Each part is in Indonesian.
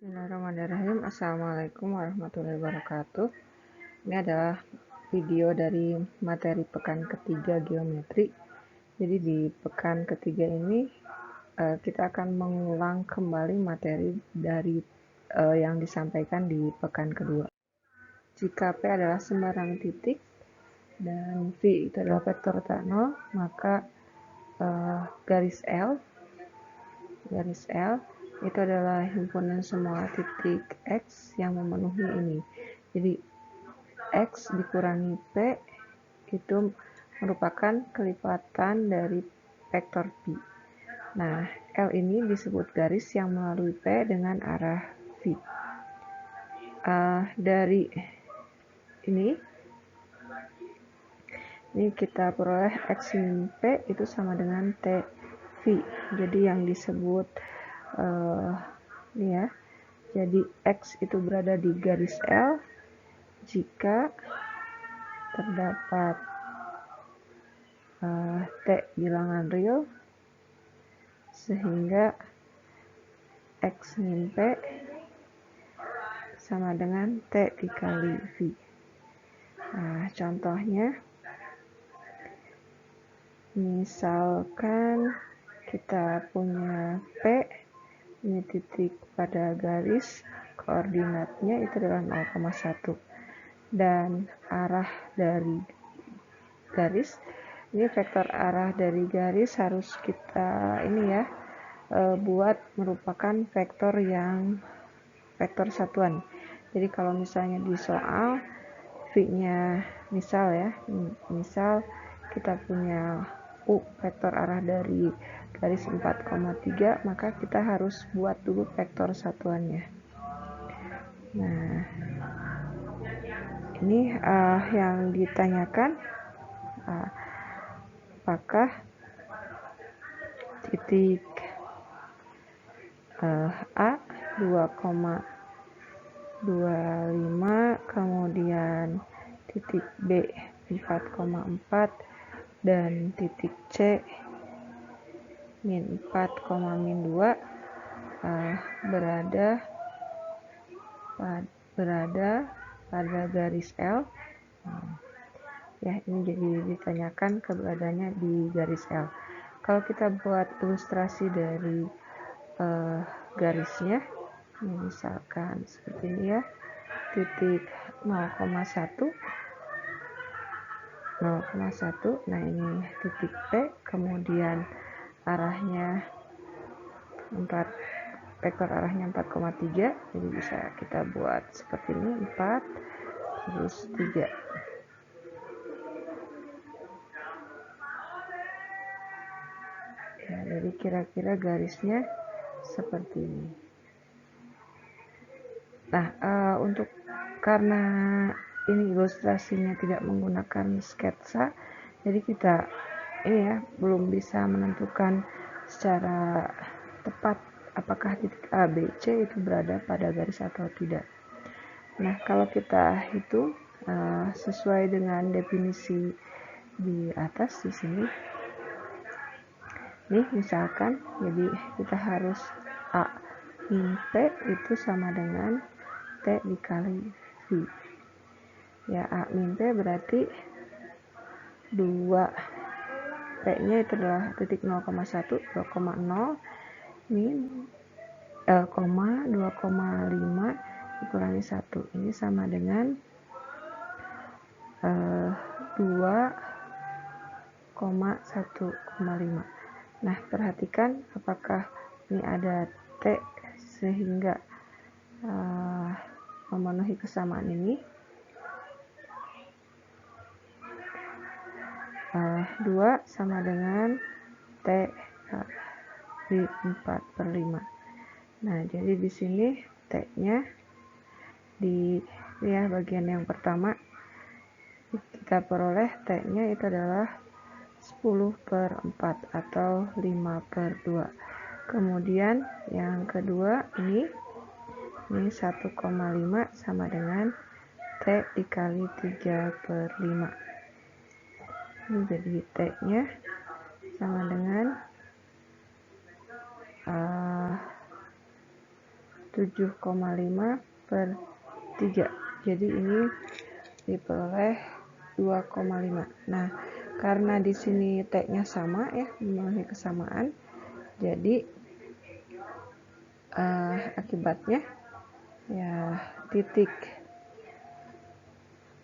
Bismillahirrahmanirrahim. Assalamualaikum warahmatullahi wabarakatuh. Ini adalah video dari materi pekan ketiga geometri. Jadi di pekan ketiga ini kita akan mengulang kembali materi dari yang disampaikan di pekan kedua. Jika P adalah sembarang titik dan V itu adalah vektor tak nol, maka garis L itu adalah himpunan semua titik X yang memenuhi ini. Jadi X dikurangi P itu merupakan kelipatan dari vektor P. Nah, L ini disebut garis yang melalui P dengan arah V. Dari ini kita peroleh X min P itu sama dengan T V. Jadi yang disebut ini ya. Jadi X itu berada di garis L jika terdapat T bilangan real sehingga X min P sama dengan T dikali V. Nah, contohnya misalkan kita punya P, ini titik pada garis, koordinatnya itu adalah 0,1 dan arah dari garis, ini vektor arah dari garis harus kita buat merupakan vektor satuan. Jadi kalau misalnya di soal V-nya misal kita punya U vektor arah dari garis 4,3, maka kita harus buat dulu vektor satuannya. Nah, ini yang ditanyakan apakah titik A 2,25, kemudian titik B 4,4 dan titik C min 4,2 berada pada garis L. Ya, ini jadi ditanyakan keberadaannya di garis L. Kalau kita buat ilustrasi dari garisnya, misalkan seperti ini ya, titik 0,1, nah ini titik P, kemudian arahnya vektor arahnya 4,3, jadi bisa kita buat seperti ini, 4 terus 3. Ya, jadi kira-kira garisnya seperti ini. Nah, karena ini ilustrasinya tidak menggunakan sketsa, jadi kita belum bisa menentukan secara tepat apakah titik A, B, C itu berada pada garis atau tidak. Nah, kalau kita hitung sesuai dengan definisi di atas di sini, nih misalkan, jadi kita harus A min P itu sama dengan T dikali V. Ya, A min P berarti 2 P nya itu adalah titik 0,1, 2,0 min 2,5 dikurangi 1, ini sama dengan 2,1,5. Nah, perhatikan apakah ini ada T sehingga memenuhi kesamaan ini. 2 sama dengan T di 4/5. Nah, jadi di sini T-nya di bagian yang pertama kita peroleh T-nya itu adalah 10/4 atau 5/2. Kemudian yang kedua ini 1,5 sama dengan T dikali 3/5. Ini jadi T-nya sama dengan 7,5/3. Jadi ini diperoleh 2,5. Nah, karena di sini T-nya sama ya, memenuhi kesamaan, jadi akibatnya ya titik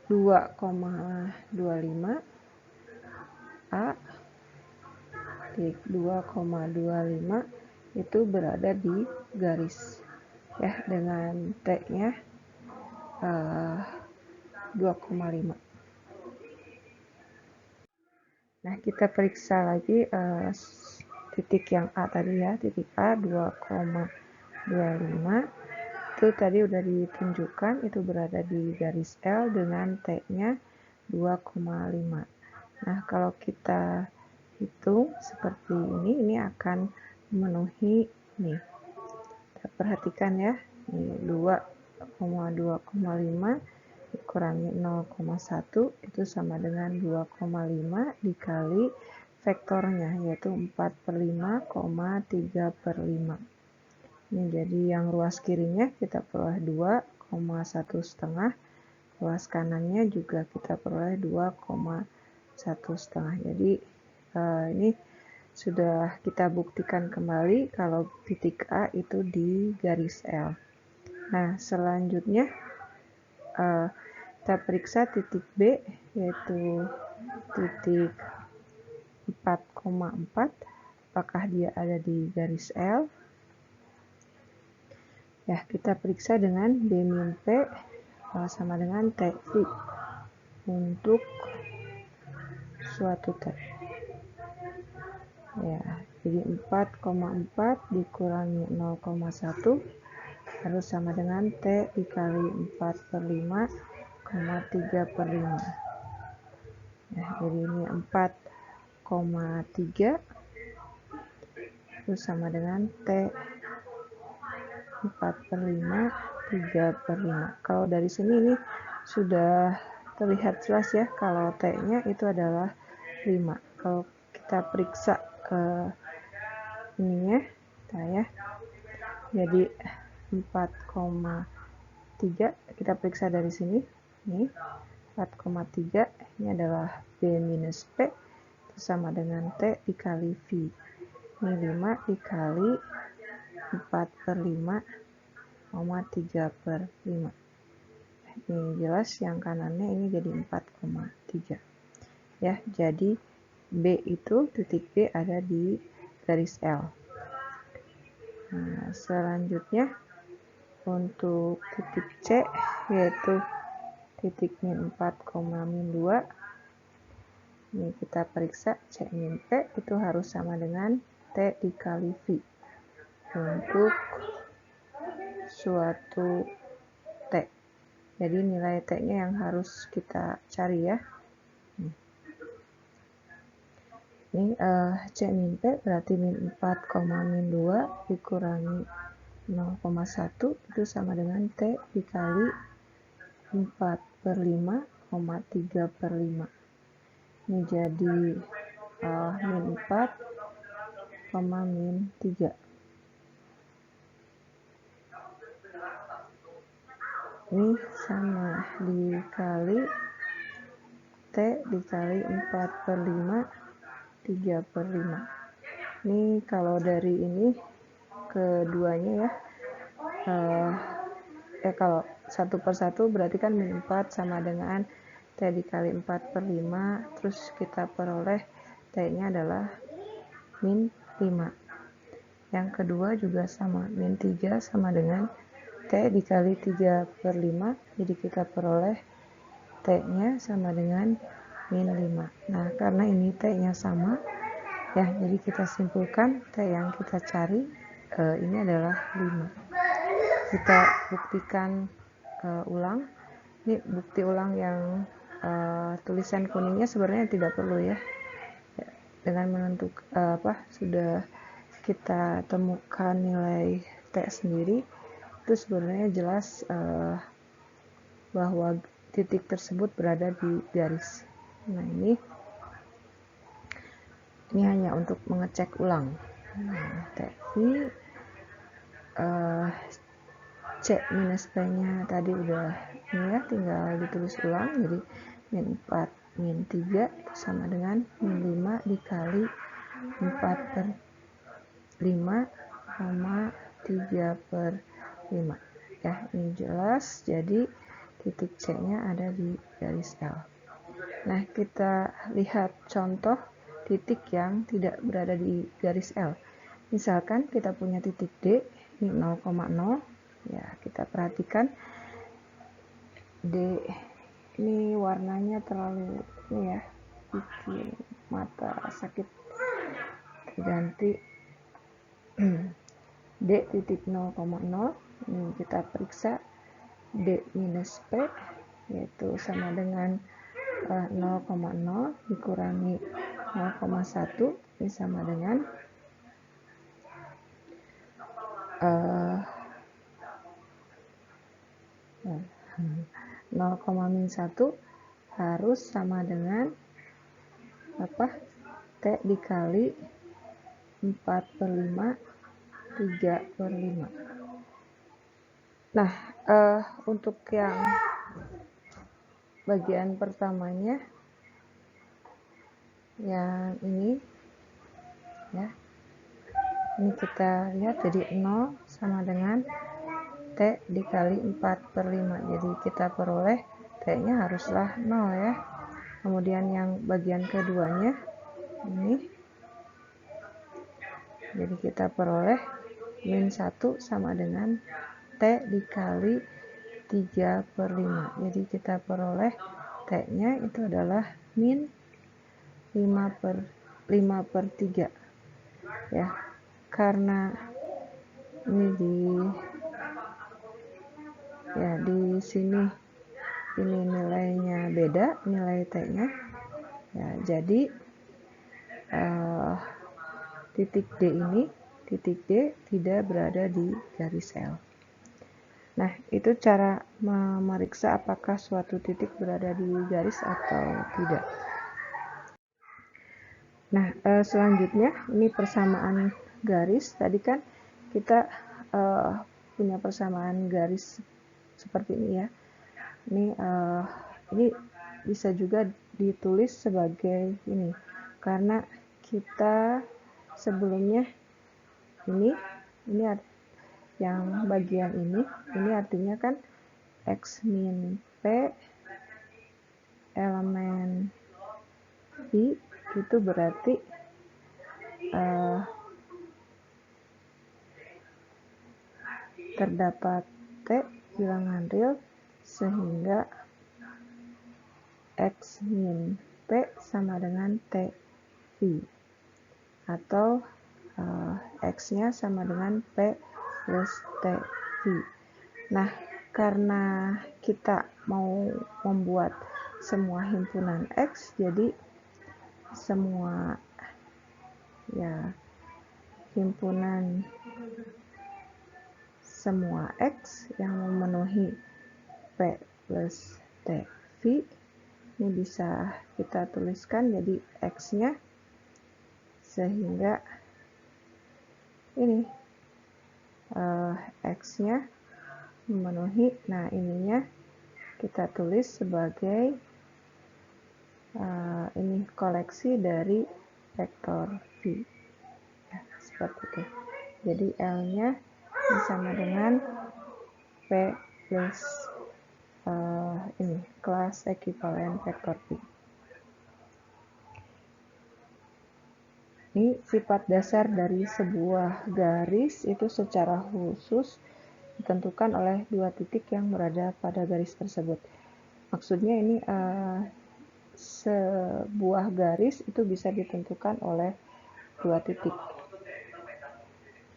2,25 A, titik 2,25 itu berada di garis ya, dengan T-nya 2,5. Nah, kita periksa lagi titik yang A tadi ya, titik A 2,25 itu tadi udah ditunjukkan, itu berada di garis L dengan T-nya 2,5. Nah, kalau kita hitung seperti ini akan memenuhi nih. Kita perhatikan ya, ini 2,2,5 dikurangi 0,1 itu sama dengan 2,5 dikali vektornya, yaitu 4/5,3/5. Ini jadi yang ruas kirinya kita peroleh 2,1,5, ruas kanannya juga kita peroleh 2,1,5. Jadi ini sudah kita buktikan kembali kalau titik A itu di garis L. Nah, selanjutnya kita periksa titik B, yaitu titik 4,4, apakah dia ada di garis L. Ya, kita periksa dengan B-P sama dengan T-V untuk suatu T. Ya, jadi 4,4 dikurangi 0,1 harus sama dengan T dikali 4/5,3/5. Nah, jadi ini 4,3 itu sama dengan T 4/5, 3/5. Kalau dari sini ini sudah terlihat jelas ya, kalau T-nya itu adalah 5. Kalau kita periksa ininya, ya, jadi 4,3 kita periksa dari sini. Ini 4,3 ini adalah B minus P itu sama dengan T dikali V. Ini 5 dikali 4/5,3/5. Ini jelas yang kanannya ini jadi 4,3 ya. Jadi B itu, titik B ada di garis L. Nah, selanjutnya untuk titik C, yaitu titik min 4,2. Ini kita periksa C min P itu harus sama dengan T dikali V untuk suatu T. Jadi nilai T-nya yang harus kita cari ya. Ini C min P berarti min 4,2 dikurangi 0,1 itu sama dengan T dikali 4/5,3/5. Ini jadi min 4, min 3. Ini sama dikali T dikali 4/5,3/5. Ini kalau dari ini keduanya ya, kalau satu per satu berarti kan min 4 sama dengan T dikali 4/5, terus kita peroleh T-nya adalah min 5. Yang kedua juga sama, min 3 sama dengan T dikali 3/5, jadi kita peroleh T-nya sama dengan min 5. Nah, karena ini T-nya sama, ya, jadi kita simpulkan T yang kita cari ini adalah 5. Kita buktikan ulang. Ini bukti ulang yang tulisan kuningnya sebenarnya tidak perlu ya. Dengan menentukan sudah kita temukan nilai T sendiri, itu sebenarnya jelas bahwa titik tersebut berada di garis. Nah, ini hanya untuk mengecek ulang. Nah, C minus P nya tadi udah ini ya, tinggal ditulis ulang. Jadi min 4 min 3 itu sama dengan min 5 dikali 4 per 5 sama 3 per 5 ya. Ini jelas, jadi titik C nya ada di garis L. Nah, kita lihat contoh titik yang tidak berada di garis L. Misalkan kita punya titik D ini 0,0 ya, kita perhatikan D ini warnanya terlalu ini ya, bikin mata sakit. Ganti D titik 0,0 ini kita periksa D minus P yaitu sama dengan 0,0 dikurangi 0,1 ini sama dengan 0,-1 harus sama dengan apa? T dikali 4 per 5 3 per 5. Nah, untuk yang bagian pertamanya yang ini ya, ini kita lihat jadi 0 sama dengan T dikali 4 per 5, jadi kita peroleh T nya haruslah 0 ya. Kemudian yang bagian keduanya ini, jadi kita peroleh min 1 sama dengan T dikali 3 per 5, jadi kita peroleh T nya itu adalah min 5 per 3 ya. Karena ini di sini ini nilainya beda, nilai T nya ya, jadi titik D ini, titik D tidak berada di garis L. Nah, itu cara memeriksa apakah suatu titik berada di garis atau tidak. Nah, selanjutnya ini persamaan garis. Tadi kan kita punya persamaan garis seperti ini ya. Ini bisa juga ditulis sebagai ini, karena kita sebelumnya ini yang bagian ini artinya kan X min P elemen I itu berarti terdapat T bilangan real sehingga X min P sama dengan T V, atau X nya sama dengan P plus T V. Nah, karena kita mau membuat semua himpunan X, jadi semua ya himpunan semua X yang memenuhi P plus T V ini bisa kita tuliskan jadi X nya, sehingga ini X nya memenuhi, nah ininya kita tulis sebagai ini koleksi dari vektor V ya, seperti itu. Jadi L nya sama dengan P plus ini kelas ekuivalen vektor V. Ini sifat dasar dari sebuah garis itu secara khusus ditentukan oleh dua titik yang berada pada garis tersebut. Maksudnya ini sebuah garis itu bisa ditentukan oleh dua titik.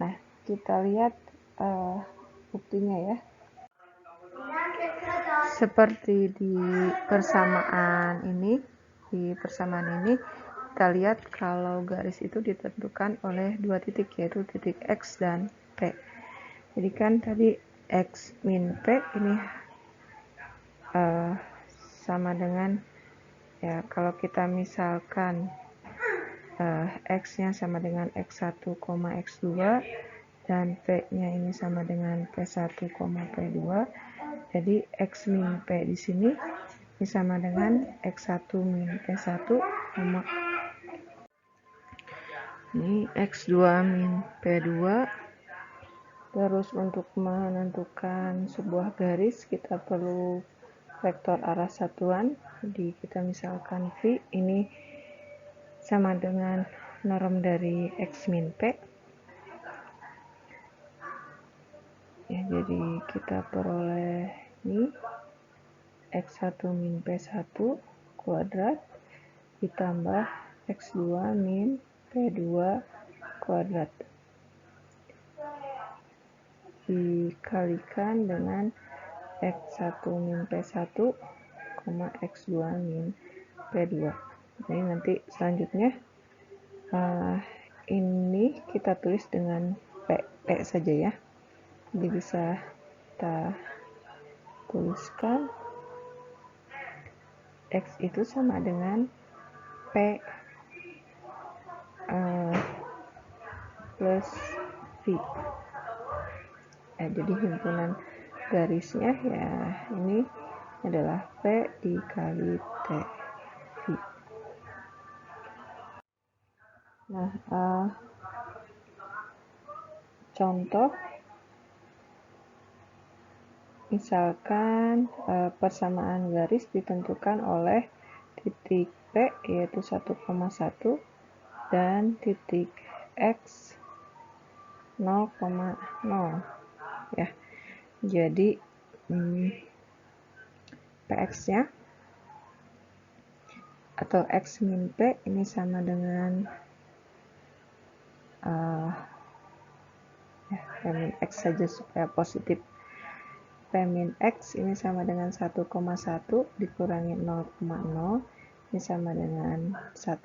Nah, kita lihat buktinya ya. Seperti di persamaan ini, kita lihat kalau garis itu ditentukan oleh dua titik, yaitu titik X dan P. Jadi kan tadi X min P ini sama dengan ya, kalau kita misalkan X nya sama dengan X1, X2, dan P-nya ini sama dengan P1, P2. Jadi X min P di sini ini sama dengan X1 min P1, ini X2 min P2. Terus untuk menentukan sebuah garis kita perlu vektor arah satuan. Jadi kita misalkan V ini sama dengan norm dari X min P. Ya, jadi kita peroleh ini X1 min P1 kuadrat ditambah X2 min P2 kuadrat dikalikan dengan X1 min P1, X2 min P2. Jadi nanti selanjutnya ini kita tulis dengan P saja ya. Jadi bisa kita tuliskan X itu sama dengan P plus V. Jadi himpunan garisnya ya ini adalah P dikali T V. Nah, contoh misalkan persamaan garis ditentukan oleh titik P yaitu 1,1 dan titik X 0,0 ya. Jadi Px-nya atau X min P ini sama dengan P min X saja supaya positif. P min X ini sama dengan 1,1 dikurangi 0,0 ini sama dengan 1,1.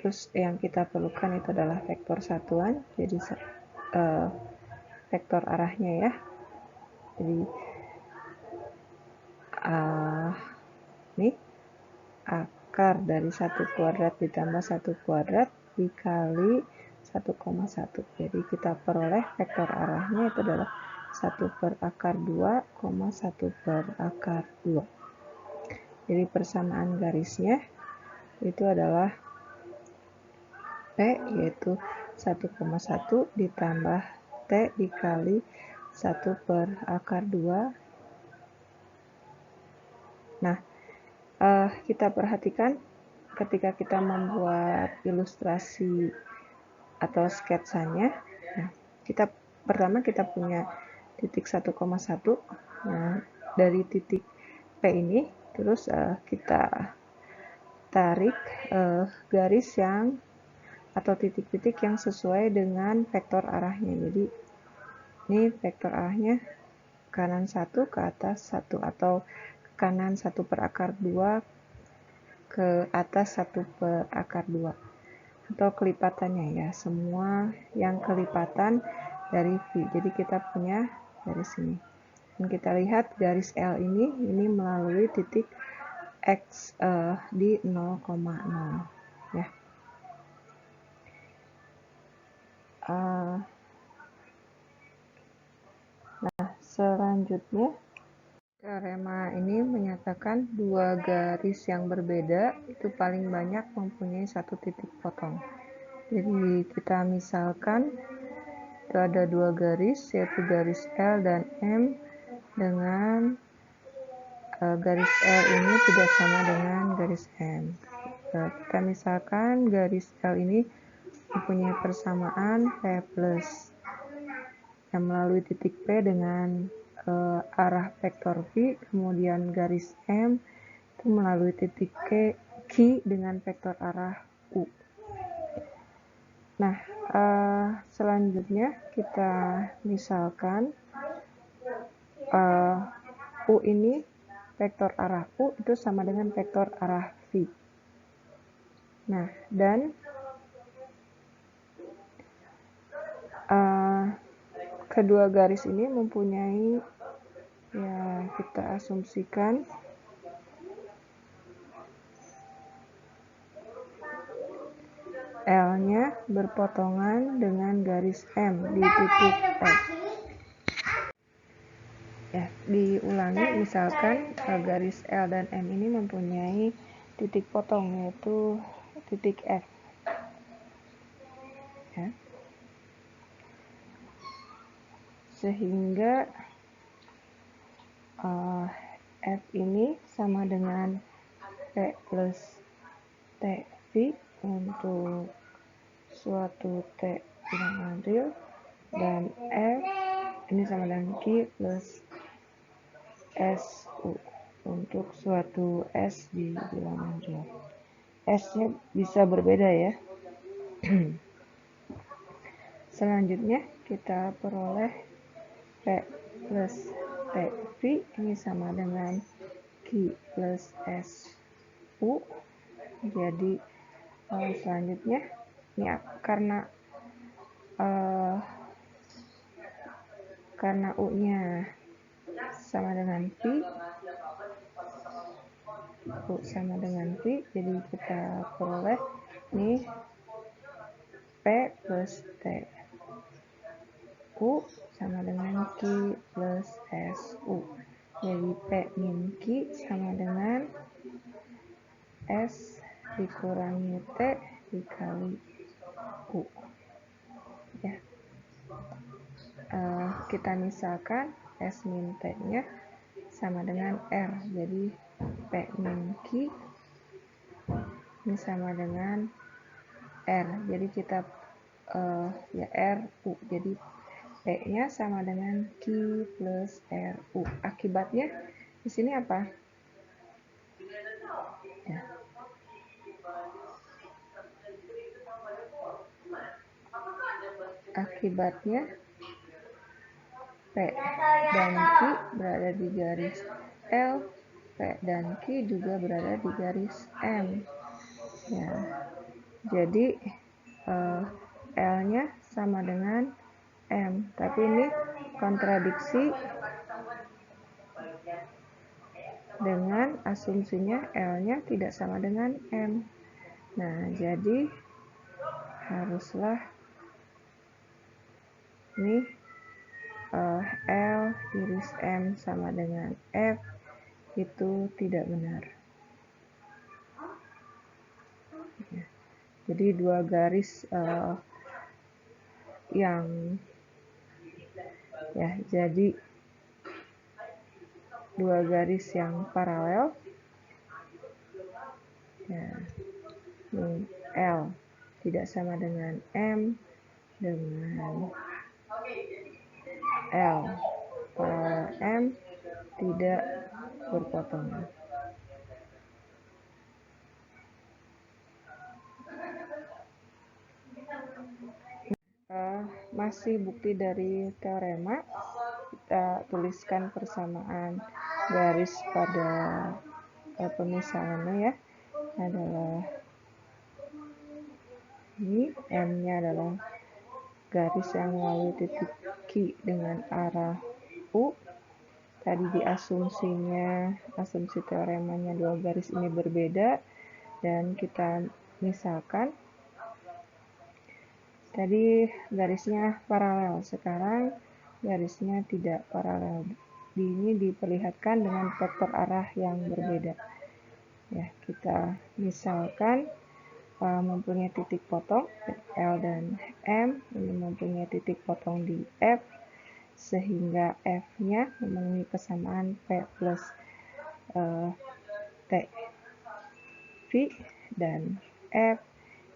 Terus yang kita perlukan itu adalah vektor satuan, jadi vektor arahnya ya. Jadi ini akar dari 1 kuadrat ditambah 1 kuadrat dikali 1,1. Jadi kita peroleh vektor arahnya itu adalah 1 per akar 2, 1 per akar 2. Jadi persamaan garisnya itu adalah P yaitu 1,1 ditambah T dikali 1 per akar 2. Nah, kita perhatikan ketika kita membuat ilustrasi atau sketsanya, nah, pertama kita punya titik 1,1. Nah, dari titik P ini terus kita tarik garis yang atau titik-titik yang sesuai dengan vektor arahnya. Jadi ini vektor arahnya kanan 1 ke atas 1 atau kanan 1 per akar 2 ke atas 1 per akar 2 atau kelipatannya ya, semua yang kelipatan dari V. Jadi kita punya dari sini. Dan kita lihat garis L ini melalui titik X di 0,0 ya. Nah, selanjutnya teorema ini menyatakan dua garis yang berbeda itu paling banyak mempunyai satu titik potong. Jadi kita misalkan itu ada dua garis yaitu garis L dan M dengan garis L ini tidak sama dengan garis M. Kita misalkan garis L ini mempunyai persamaan P plus yang melalui titik P dengan arah vektor V, kemudian garis M itu melalui titik Q dengan vektor arah U. Nah, selanjutnya kita misalkan U ini vektor arah U itu sama dengan vektor arah V. Nah, dan kedua garis ini mempunyai, ya kita asumsikan L-nya berpotongan dengan garis M di titik F. Ya, diulangi, misalkan garis L dan M ini mempunyai titik potong, yaitu titik F. Ya. Sehingga F ini sama dengan P plus TV untuk suatu T bilangan real, dan F ini sama dengan Q plus SU untuk suatu S di bilangan real. S-nya bisa berbeda ya. Selanjutnya kita peroleh P plus TV ini sama dengan Q plus SU. Jadi selanjutnya ini karena U-nya sama dengan P, U sama dengan P, jadi kita peroleh ini P plus T U sama dengan Q plus SU. Jadi P min Q sama dengan S dikurangi T dikali U. Ya. Kita misalkan S min T nya sama dengan R, jadi P min Q ini sama dengan R, jadi kita ya R U, jadi P nya sama dengan Q plus R U. Akibatnya di sini apa ya? Akibatnya P dan Q berada di garis L, P dan Q juga berada di garis M. Ya, jadi L-nya sama dengan M, tapi ini kontradiksi dengan asumsinya L-nya tidak sama dengan M. Nah, jadi haruslah ini L iris M sama dengan F itu tidak benar. Ya. Jadi dua garis dua garis yang paralel, ya, L tidak sama dengan M dengan L paralel M tidak berpotongan. Masih bukti dari teorema, kita tuliskan persamaan garis pada pemisahannya ya, adalah ini, M-nya adalah garis yang melalui titik Q dengan arah U. Tadi di asumsi teoremanya dua garis ini berbeda, dan kita misalkan tadi garisnya paralel, sekarang garisnya tidak paralel. Ini diperlihatkan dengan vektor arah yang berbeda. Ya, kita misalkan mempunyai titik potong L dan M, ini mempunyai titik potong di F, sehingga F-nya memenuhi kesamaan P plus T V, dan F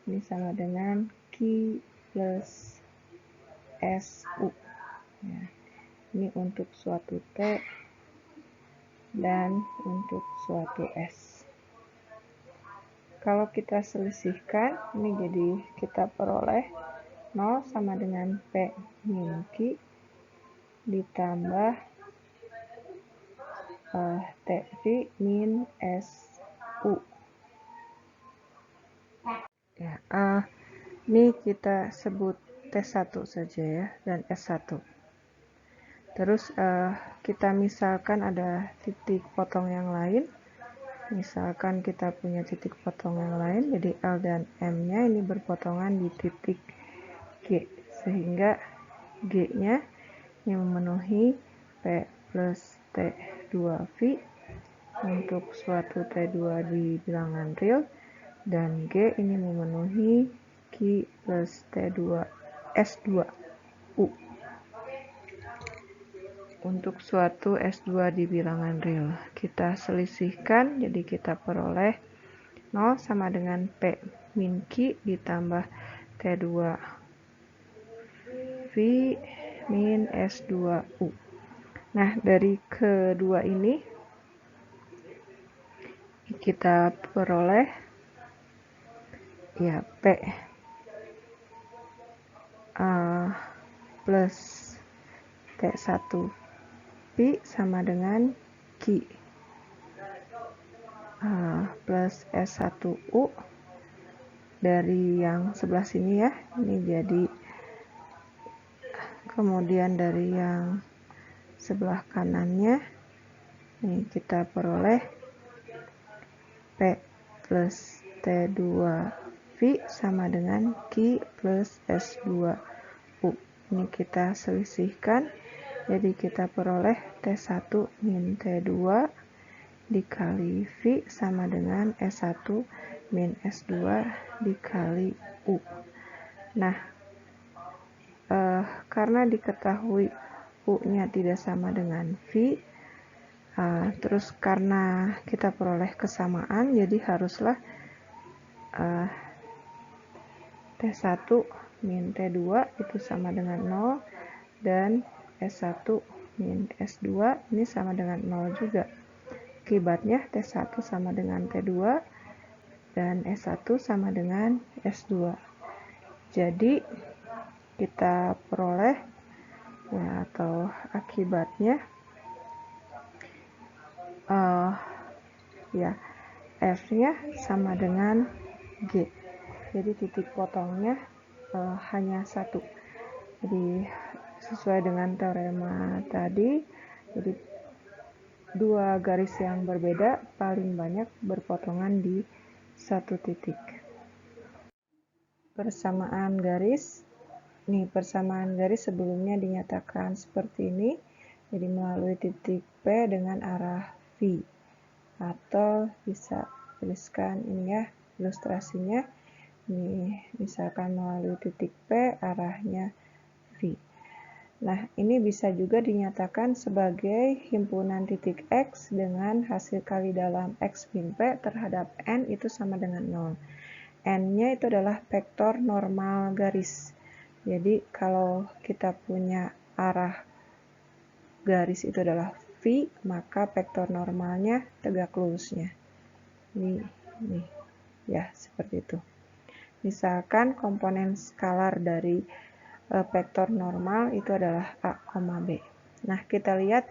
ini sama dengan Q plus SU. Ya, ini untuk suatu T dan untuk suatu S. Kalau kita selisihkan, ini jadi kita peroleh 0 sama dengan P min Q ditambah TV min SU. Ya, ini kita sebut T1 saja ya, dan S1. Terus kita misalkan ada titik potong yang lain, Misalkan kita punya titik potong yang lain, jadi L dan M-nya ini berpotongan di titik G, sehingga G-nya ini memenuhi P plus T2V untuk suatu T2 di bilangan real, dan G ini memenuhi Q plus T2 S2U untuk suatu S2 di bilangan real. Kita selisihkan, jadi kita peroleh 0 sama dengan P min Q ditambah T2 V min S2U. Nah, dari kedua ini kita peroleh ya P plus T1 Pi sama dengan Q plus S1U dari yang sebelah sini ya, ini jadi, kemudian dari yang sebelah kanannya ini kita peroleh P plus T2V sama dengan Q plus S2U. Ini kita selisihkan, jadi kita peroleh T1 min T2 dikali V sama dengan S1 min S2 dikali U. Nah, karena diketahui U-nya tidak sama dengan V, terus karena kita peroleh kesamaan, jadi haruslah T1 min T2 itu sama dengan 0, dan S1 min S2 ini sama dengan 0 juga. Akibatnya T1 sama dengan T2 dan S1 sama dengan S2. Jadi kita peroleh ya, atau akibatnya ya F-nya sama dengan G. Jadi titik potongnya hanya satu. Jadi sesuai dengan teorema tadi, jadi dua garis yang berbeda paling banyak berpotongan di satu titik. Persamaan garis. Nih, persamaan garis sebelumnya dinyatakan seperti ini. Jadi melalui titik P dengan arah V. Atau bisa tuliskan ini ya, ilustrasinya. Ini misalkan melalui titik P arahnya V. Nah, ini bisa juga dinyatakan sebagai himpunan titik X dengan hasil kali dalam X min P terhadap N itu sama dengan 0. N-nya itu adalah vektor normal garis. Jadi, kalau kita punya arah garis itu adalah V, maka vektor normalnya tegak lurusnya. Ini ya, seperti itu. Misalkan komponen skalar dari vektor normal itu adalah A, B. Nah, kita lihat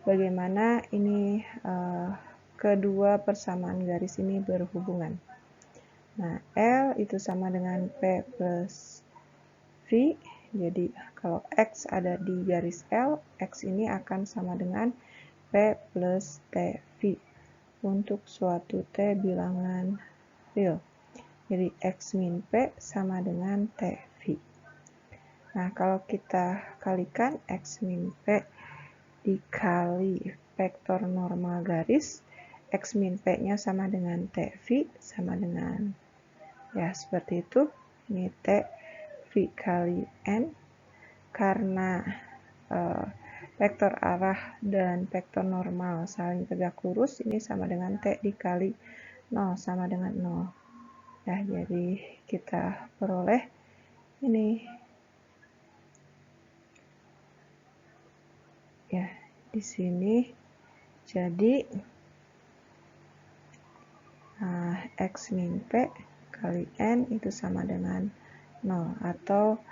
bagaimana ini kedua persamaan garis ini berhubungan. Nah, L itu sama dengan P plus V. Jadi, kalau X ada di garis L, X ini akan sama dengan P plus TV untuk suatu T bilangan real. Jadi, X min P sama dengan TV. Nah, kalau kita kalikan X min P dikali vektor normal garis, X min P-nya sama dengan TV, sama dengan, ya seperti itu. Ini T V kali N, karena vektor arah dan vektor normal saling tegak lurus, ini sama dengan T dikali 0, sama dengan 0. Ya, jadi kita peroleh ini ya di sini. Jadi X min P kali N itu sama dengan 0, atau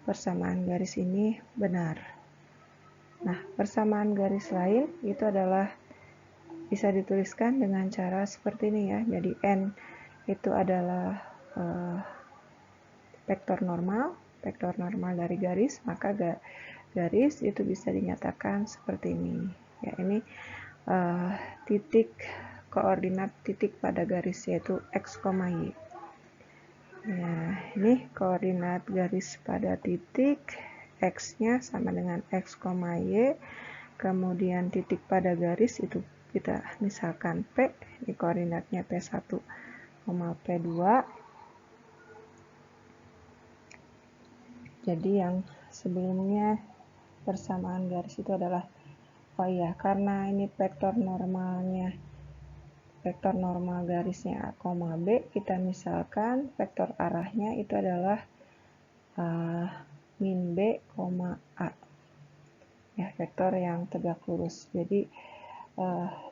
persamaan garis ini benar. Nah, persamaan garis lain itu adalah bisa dituliskan dengan cara seperti ini ya. Jadi N itu adalah vektor normal dari garis, maka garis itu bisa dinyatakan seperti ini. Ya, ini titik koordinat titik pada garis, yaitu x, y. Nah, ini koordinat garis pada titik, x-nya sama dengan x, y, kemudian titik pada garis itu kita misalkan P, ini koordinatnya P1, P2. Jadi yang sebelumnya persamaan garis itu adalah, oh iya, karena ini vektor normal garisnya A, B, kita misalkan vektor arahnya itu adalah min B, A. Ya, vektor yang tegak lurus. Jadi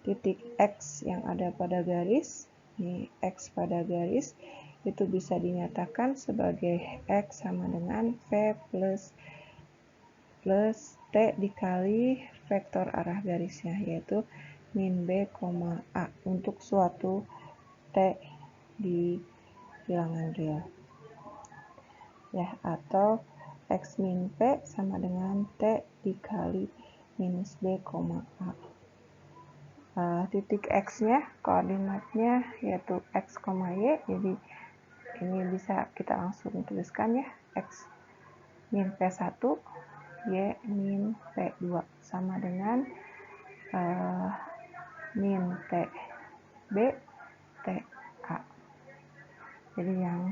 titik X yang ada pada garis, ini X pada garis, itu bisa dinyatakan sebagai X sama dengan V plus T dikali vektor arah garisnya, yaitu min B, A untuk suatu T di bilangan real. Ya, atau X min P sama dengan T dikali minus B, A. Titik X-nya, koordinatnya yaitu X, Y, jadi ini bisa kita langsung tuliskan ya, X min P1, Y min P2 sama dengan min TB, TA. Jadi yang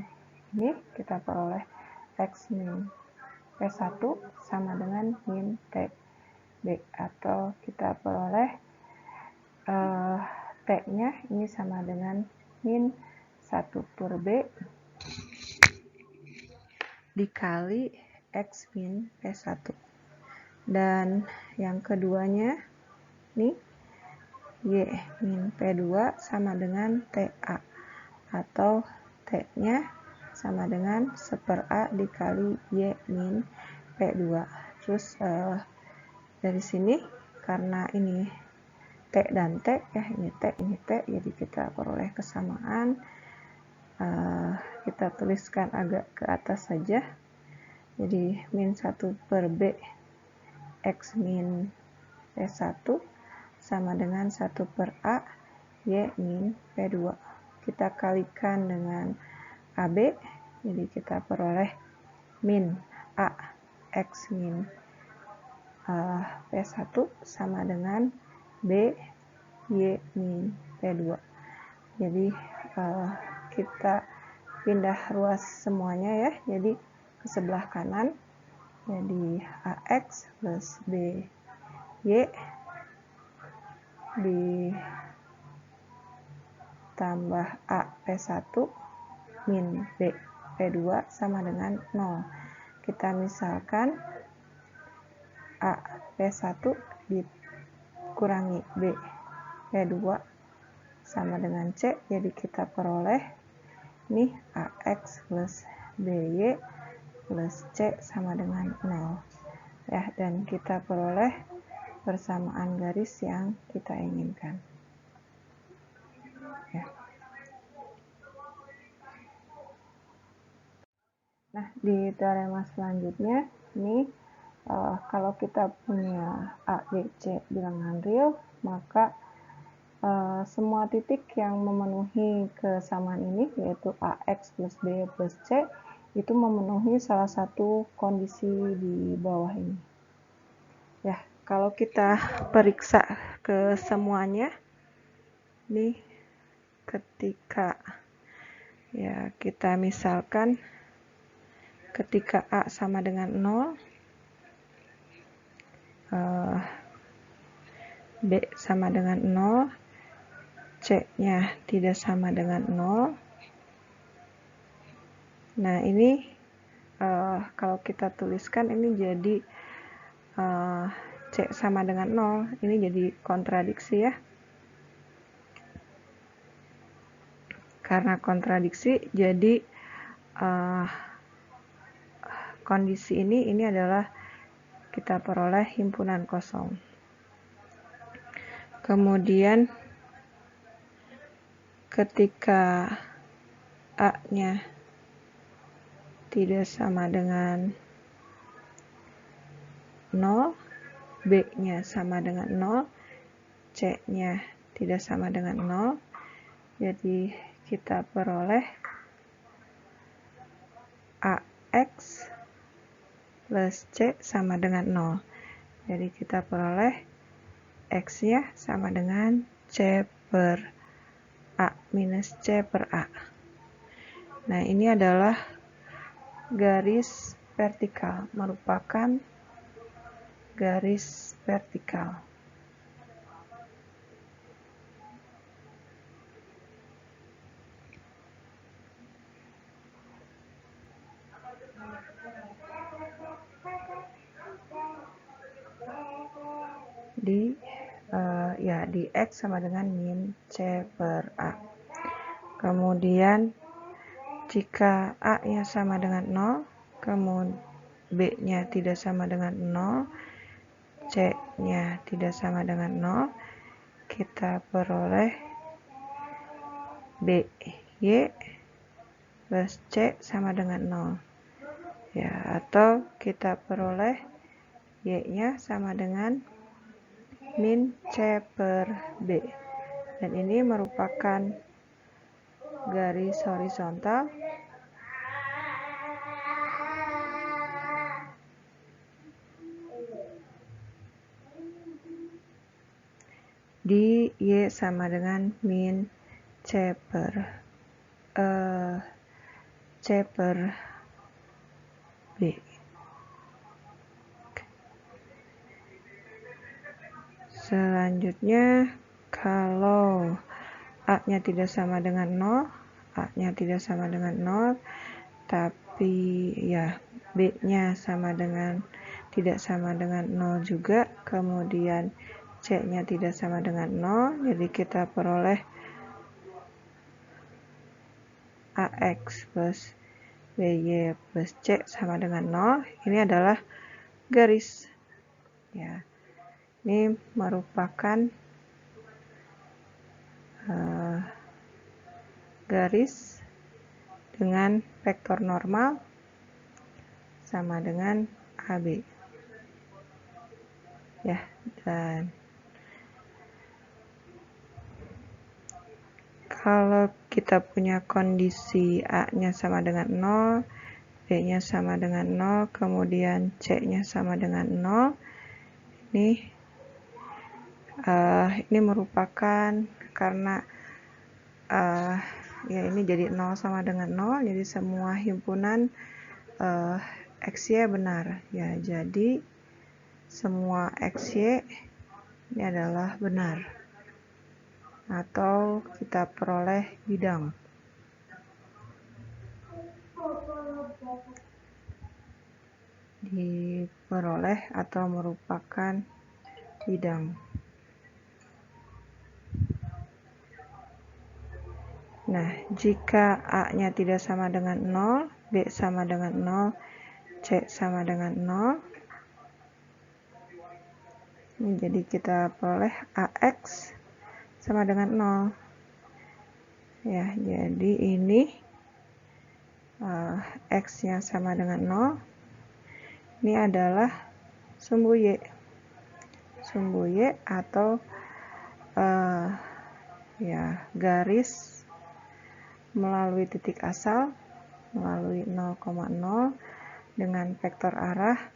ini kita peroleh X min P1 sama dengan min TB, atau kita peroleh T-nya ini sama dengan min 1 per B dikali X min P1. Dan yang keduanya nih, Y min P2 sama dengan TA, atau T-nya sama dengan 1/A dikali Y min P2. Terus dari sini karena ini T dan T, ya ini T, jadi kita peroleh kesamaan. Kita tuliskan agak ke atas saja. Jadi min 1 per B X min P1 sama dengan 1 per A Y min P2. Kita kalikan dengan AB, jadi kita peroleh min A X min P1 sama dengan B Y min P2. Jadi kita pindah ruas semuanya ya, jadi ke sebelah kanan, jadi AX plus BY ditambah A P1 min B P2 sama dengan 0. Kita misalkan A P1 dikurangi B P2 sama dengan C, jadi kita peroleh nih AX plus BY plus C sama dengan 0. Ya, dan kita peroleh persamaan garis yang kita inginkan. Ya. Nah, di teorema selanjutnya, ini kalau kita punya A, B, C bilangan real, maka semua titik yang memenuhi kesamaan ini, yaitu AX plus B plus C, itu memenuhi salah satu kondisi di bawah ini. Ya, kalau kita periksa ke semuanya, nih ketika ya kita misalkan ketika A sama dengan 0, B sama dengan 0, C-nya tidak sama dengan 0. Nah, ini kalau kita tuliskan ini jadi C sama dengan 0, ini jadi kontradiksi ya. Karena kontradiksi, jadi kondisi ini adalah kita peroleh himpunan kosong. Kemudian ketika A-nya tidak sama dengan 0, B-nya sama dengan 0, C-nya tidak sama dengan 0. Jadi kita peroleh AX plus C sama dengan 0. Jadi kita peroleh X-nya sama dengan C per A minus C per A. Nah, ini adalah garis vertikal, merupakan garis vertikal. Di X sama dengan min C per A. Kemudian jika A-nya sama dengan 0, kemudian B-nya tidak sama dengan 0, C-nya tidak sama dengan 0, kita peroleh BY plus C sama dengan 0. Ya, atau kita peroleh Y-nya sama dengan min C per B. Dan ini merupakan garis horizontal di Y sama dengan min C per B. Selanjutnya, kalau A-nya tidak sama dengan 0, A-nya tidak sama dengan 0, tapi ya B-nya tidak sama dengan 0 juga, kemudian C-nya tidak sama dengan 0, jadi kita peroleh AX plus BY plus C sama dengan 0. Ini adalah garis, ya. Ini merupakan garis dengan vektor normal sama dengan AB. Ya, dan kalau kita punya kondisi A-nya sama dengan 0, B-nya sama dengan 0, kemudian C-nya sama dengan 0, ini merupakan karena ya ini jadi 0 sama dengan 0, jadi semua himpunan XY benar. Ya, jadi semua XY ini adalah benar. Atau kita peroleh bidang. Diperoleh atau merupakan bidang. Nah, jika A-nya tidak sama dengan 0, B sama dengan 0, C sama dengan 0, ini jadi kita peroleh AX sama dengan 0. Ya, jadi ini X-nya sama dengan 0. Ini adalah sumbu Y. Sumbu Y atau ya garis melalui titik asal, melalui 0,0 dengan vektor arah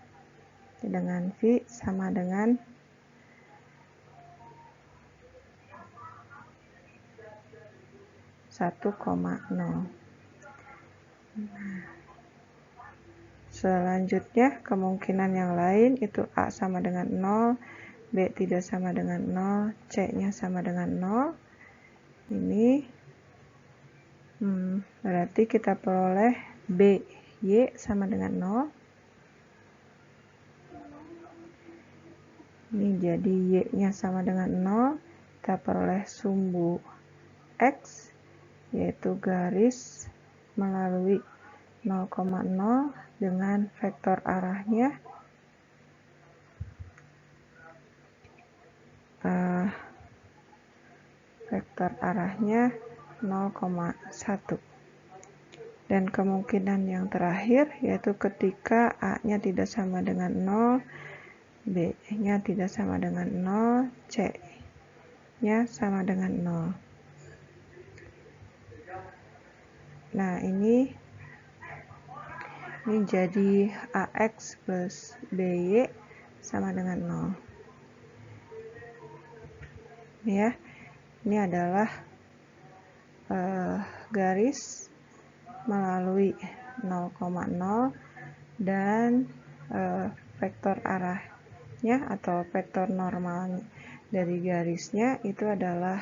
dengan V sama dengan 1,0. Selanjutnya, kemungkinan yang lain itu A sama dengan 0, B tidak sama dengan 0, C-nya sama dengan 0. Ini berarti kita peroleh B, Y sama dengan 0. Ini jadi Y-nya sama dengan 0. Kita peroleh sumbu X, yaitu garis melalui 0,0 dengan vektor arahnya vektor arahnya 0,1. Dan kemungkinan yang terakhir yaitu ketika A-nya tidak sama dengan 0, B-nya tidak sama dengan 0, C nya sama dengan 0. Nah, ini jadi AX plus BY sama dengan 0. Ini ya, ini adalah garis melalui 0,0 dan vektor arahnya atau vektor normal dari garisnya itu adalah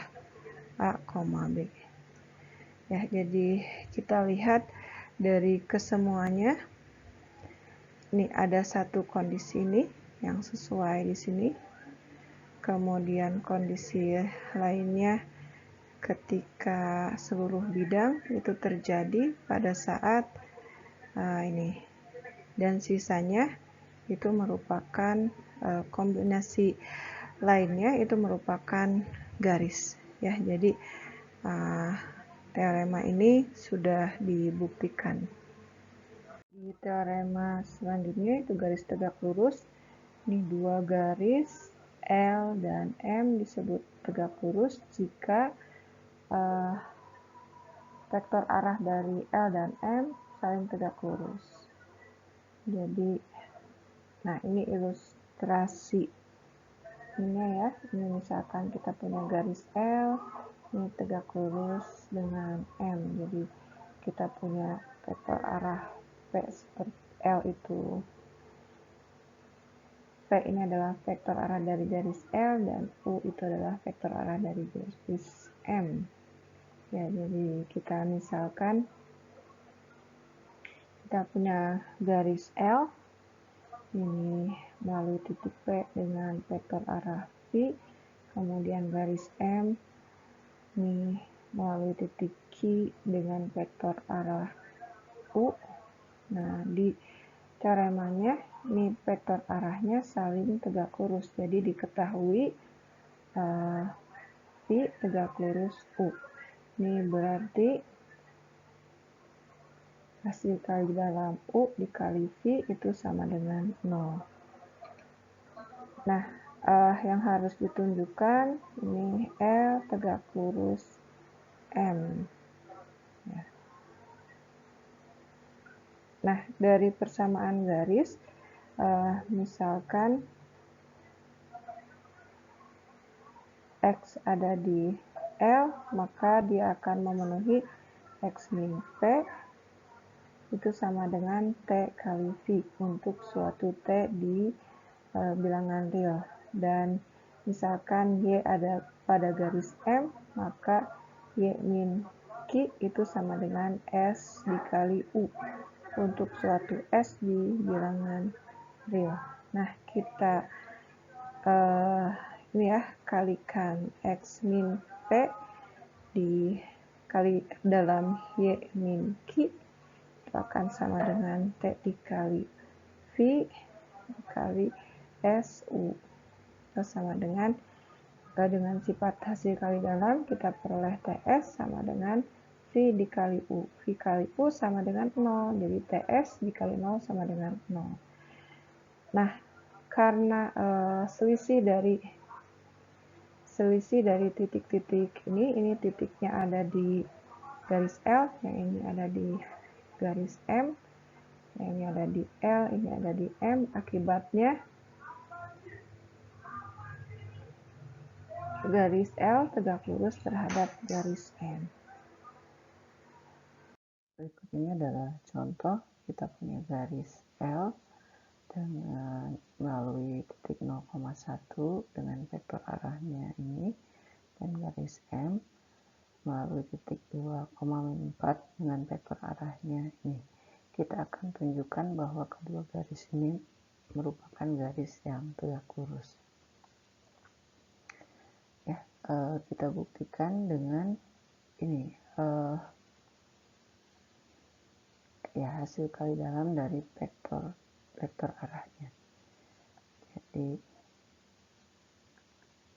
A, B. Ya, jadi kita lihat dari kesemuanya. Ini ada satu kondisi ini yang sesuai di sini. Kemudian kondisi lainnya ketika seluruh bidang itu terjadi pada saat ini. Dan sisanya itu merupakan kombinasi lainnya itu merupakan garis. Ya, jadi teorema ini sudah dibuktikan. Di teorema selanjutnya itu garis tegak lurus. Ini dua garis L dan M disebut tegak lurus jika vektor arah dari L dan M saling tegak lurus. Jadi, nah ini ilustrasi ini ya. Ini misalkan kita punya garis L, ini tegak lurus dengan M. Jadi kita punya vektor arah P seperti L itu. P ini adalah vektor arah dari garis L dan U itu adalah vektor arah dari garis M. Ya, jadi kita misalkan kita punya garis L ini melalui titik P dengan vektor arah V, kemudian garis M ini melalui titik Q dengan vektor arah U. Nah, di teoremanya ini vektor arahnya saling tegak lurus, jadi diketahui V tegak lurus U. Ini berarti hasil kali dalam U dikali V itu sama dengan 0. Nah, yang harus ditunjukkan ini L tegak lurus M. Ya. Nah, dari persamaan garis, misalkan X ada di L, maka dia akan memenuhi X min P itu sama dengan T kali V untuk suatu T di bilangan real. Dan misalkan Y ada pada garis M, maka Y min Q itu sama dengan S dikali U untuk suatu S di bilangan real. Nah, kita ini ya, kalikan X min P dikali dalam Y min Q itu akan sama dengan T dikali V dikali SU itu sama dengan sifat hasil kali dalam kita peroleh TS sama dengan V dikali U. V kali U sama dengan 0, jadi TS dikali 0 sama dengan 0. Nah, karena selisih dari titik-titik ini titiknya ada di garis L, yang ini ada di garis M, yang ini ada di L, ini ada di M, akibatnya garis L tegak lurus terhadap garis M. Berikut ini adalah contoh kita punya garis L dengan melalui titik 0,1 dengan vektor arahnya ini, dan garis M melalui titik 2,4 dengan vektor arahnya ini. Kita akan tunjukkan bahwa kedua garis ini merupakan garis yang tegak lurus. Ya, kita buktikan dengan ini ya, hasil kali dalam dari vektor arahnya. Jadi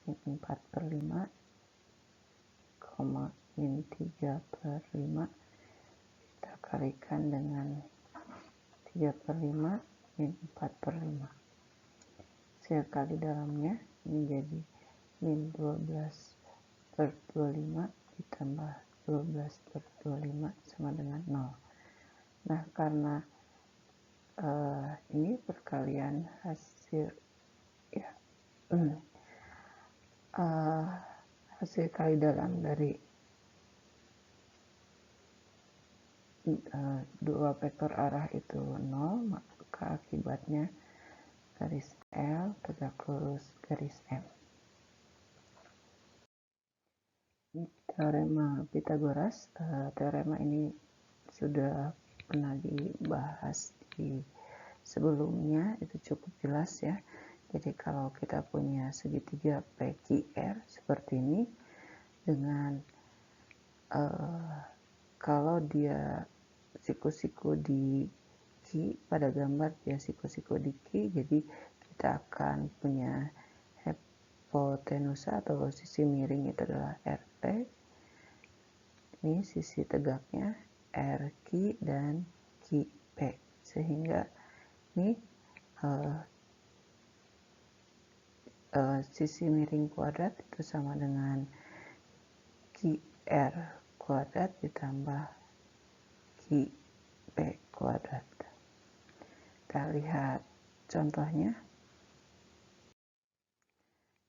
min 4/5 min 3/5 kita kalikan dengan 3/5 min 4/5. Hasil kali dalamnya menjadi min 12 per 25 ditambah 12 per 25 sama dengan 0. Nah, karena ini perkalian hasil ya hasil kali dalam dari dua vektor arah itu 0, maka akibatnya garis L tegak lurus garis M. Ini teorema Pythagoras. Teorema ini sudah pernah dibahas di sebelumnya, itu cukup jelas ya. Jadi kalau kita punya segitiga PQR seperti ini, dengan kalau dia siku-siku di Q, pada gambar dia siku-siku di Q, jadi kita akan punya hipotenusa atau sisi miring itu adalah RT. Ini sisi tegaknya RQ dan QP, sehingga ini sisi miring kuadrat itu sama dengan QR kuadrat ditambah QP kuadrat. Kita lihat contohnya.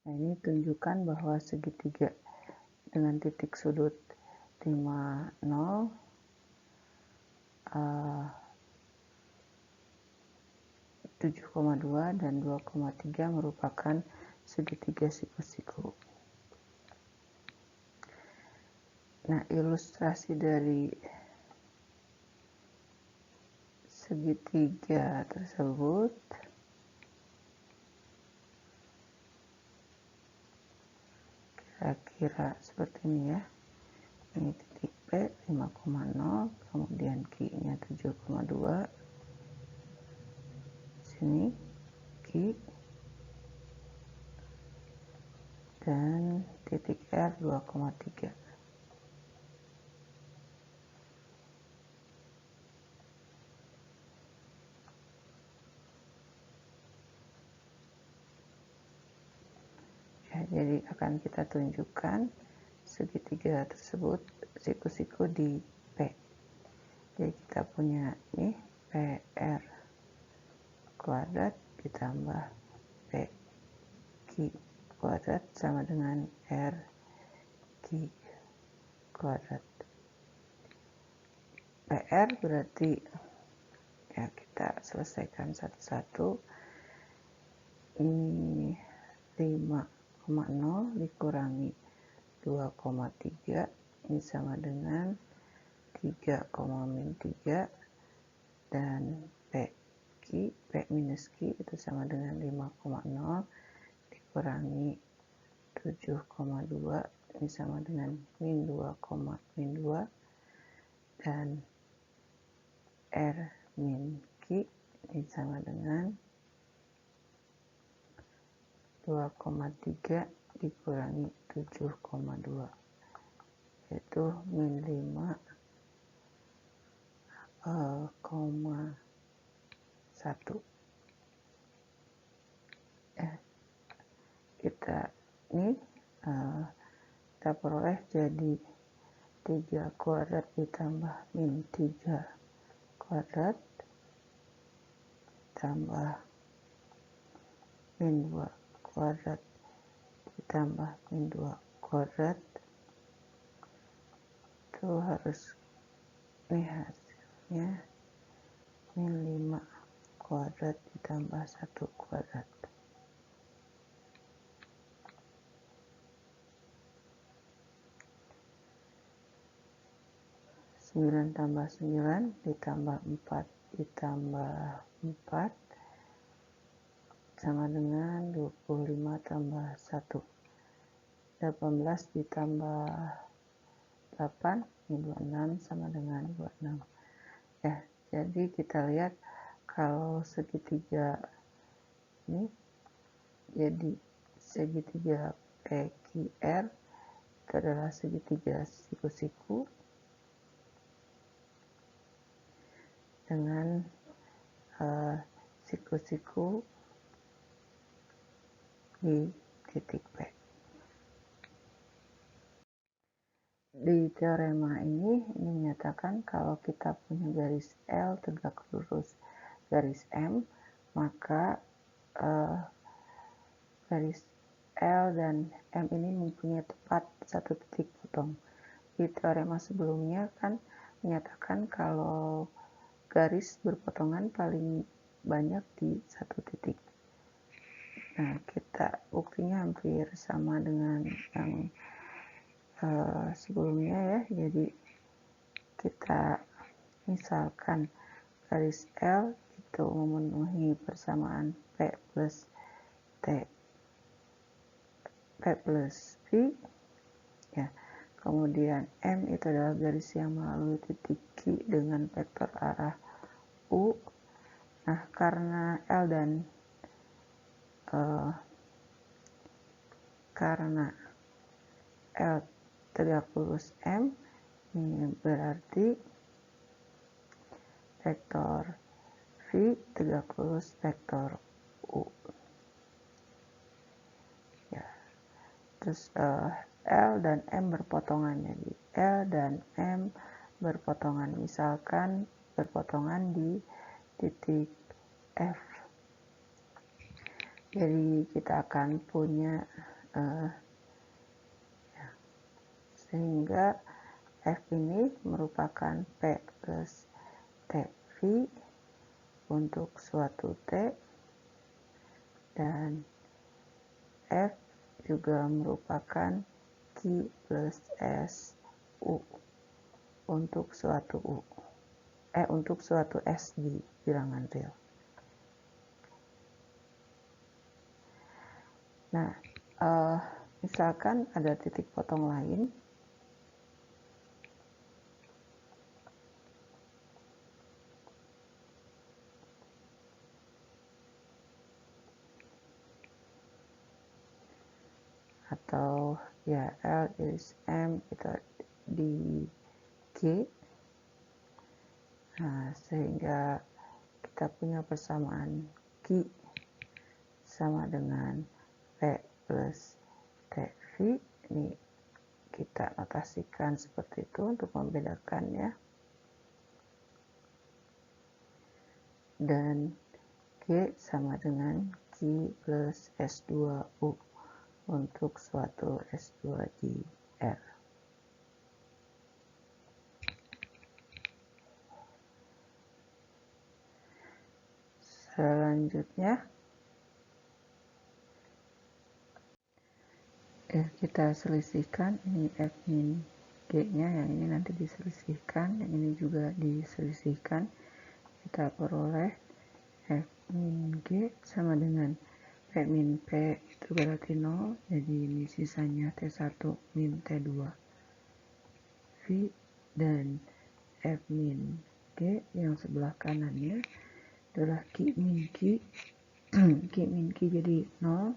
Nah, ini tunjukkan bahwa segitiga dengan titik sudut 5, 0, 7,2 dan 2,3 merupakan segitiga siku-siku. Nah, ilustrasi dari segitiga tersebut kira-kira seperti ini ya. Ini titik P 5,0, kemudian Q-nya 7,2, sini Q, dan titik R 2,3. Ya, jadi akan kita tunjukkan segitiga tersebut siku-siku di P. Jadi kita punya ini PR kuadrat ditambah PQ kuadrat sama dengan RQ kuadrat. PR berarti ya kita selesaikan satu-satu. Ini 5,0 dikurangi 2,3, ini sama dengan 3,-3, dan P minus Q itu sama dengan 5,0 dikurangi 7,2, ini sama dengan min 2,-2, dan R min Q ini sama dengan 2,3 dikurangi 7,2, yaitu min 5,1. Kita peroleh jadi 3 kuadrat ditambah min 3 kuadrat tambah min 2 kuadrat ditambah min 2 kuadrat, itu harus ini hasilnya min 5 kuadrat ditambah 1 kuadrat. 9 tambah 9 ditambah 4 ditambah 4 sama dengan 25 tambah 1. 18 ditambah 8, ini 26 sama dengan 26. Ya, jadi kita lihat kalau segitiga ini jadi segitiga PQR itu adalah segitiga siku-siku dengan siku-siku di titik P. Di teorema ini menyatakan kalau kita punya garis L tegak lurus garis M, maka garis L dan M ini mempunyai tepat satu titik potong. Di teorema sebelumnya kan menyatakan kalau garis berpotongan paling banyak di satu titik. Nah, kita buktinya hampir sama dengan yang sebelumnya ya. Jadi kita misalkan garis L itu memenuhi persamaan P plus V ya. Kemudian M itu adalah garis yang melalui titik Q dengan vektor arah U. Nah, karena L dan karena L tegak lurus M, ini berarti vektor V tegak lurus vektor U. Ya. Terus L dan M berpotongan, jadi L dan M berpotongan, misalkan berpotongan di titik F. Jadi kita akan punya sehingga F ini merupakan P plus TV untuk suatu T, dan F juga merupakan Q plus S U untuk suatu U, untuk suatu S di bilangan real. Nah, misalkan ada titik potong lain, atau ya L is M itu di G. Nah, sehingga kita punya persamaan Q sama dengan P plus TV. Ini kita notasikan seperti itu untuk membedakannya. Dan G sama dengan Q plus S2U untuk suatu S2 di R. Selanjutnya kita selisihkan, ini F min G nya, yang ini nanti diselisihkan, yang ini juga diselisihkan. Kita peroleh F min G sama dengan P min P itu berarti 0, jadi ini sisanya T1 min T2 V, dan F min G yang sebelah kanannya adalah Q min Q. Q min Q jadi 0,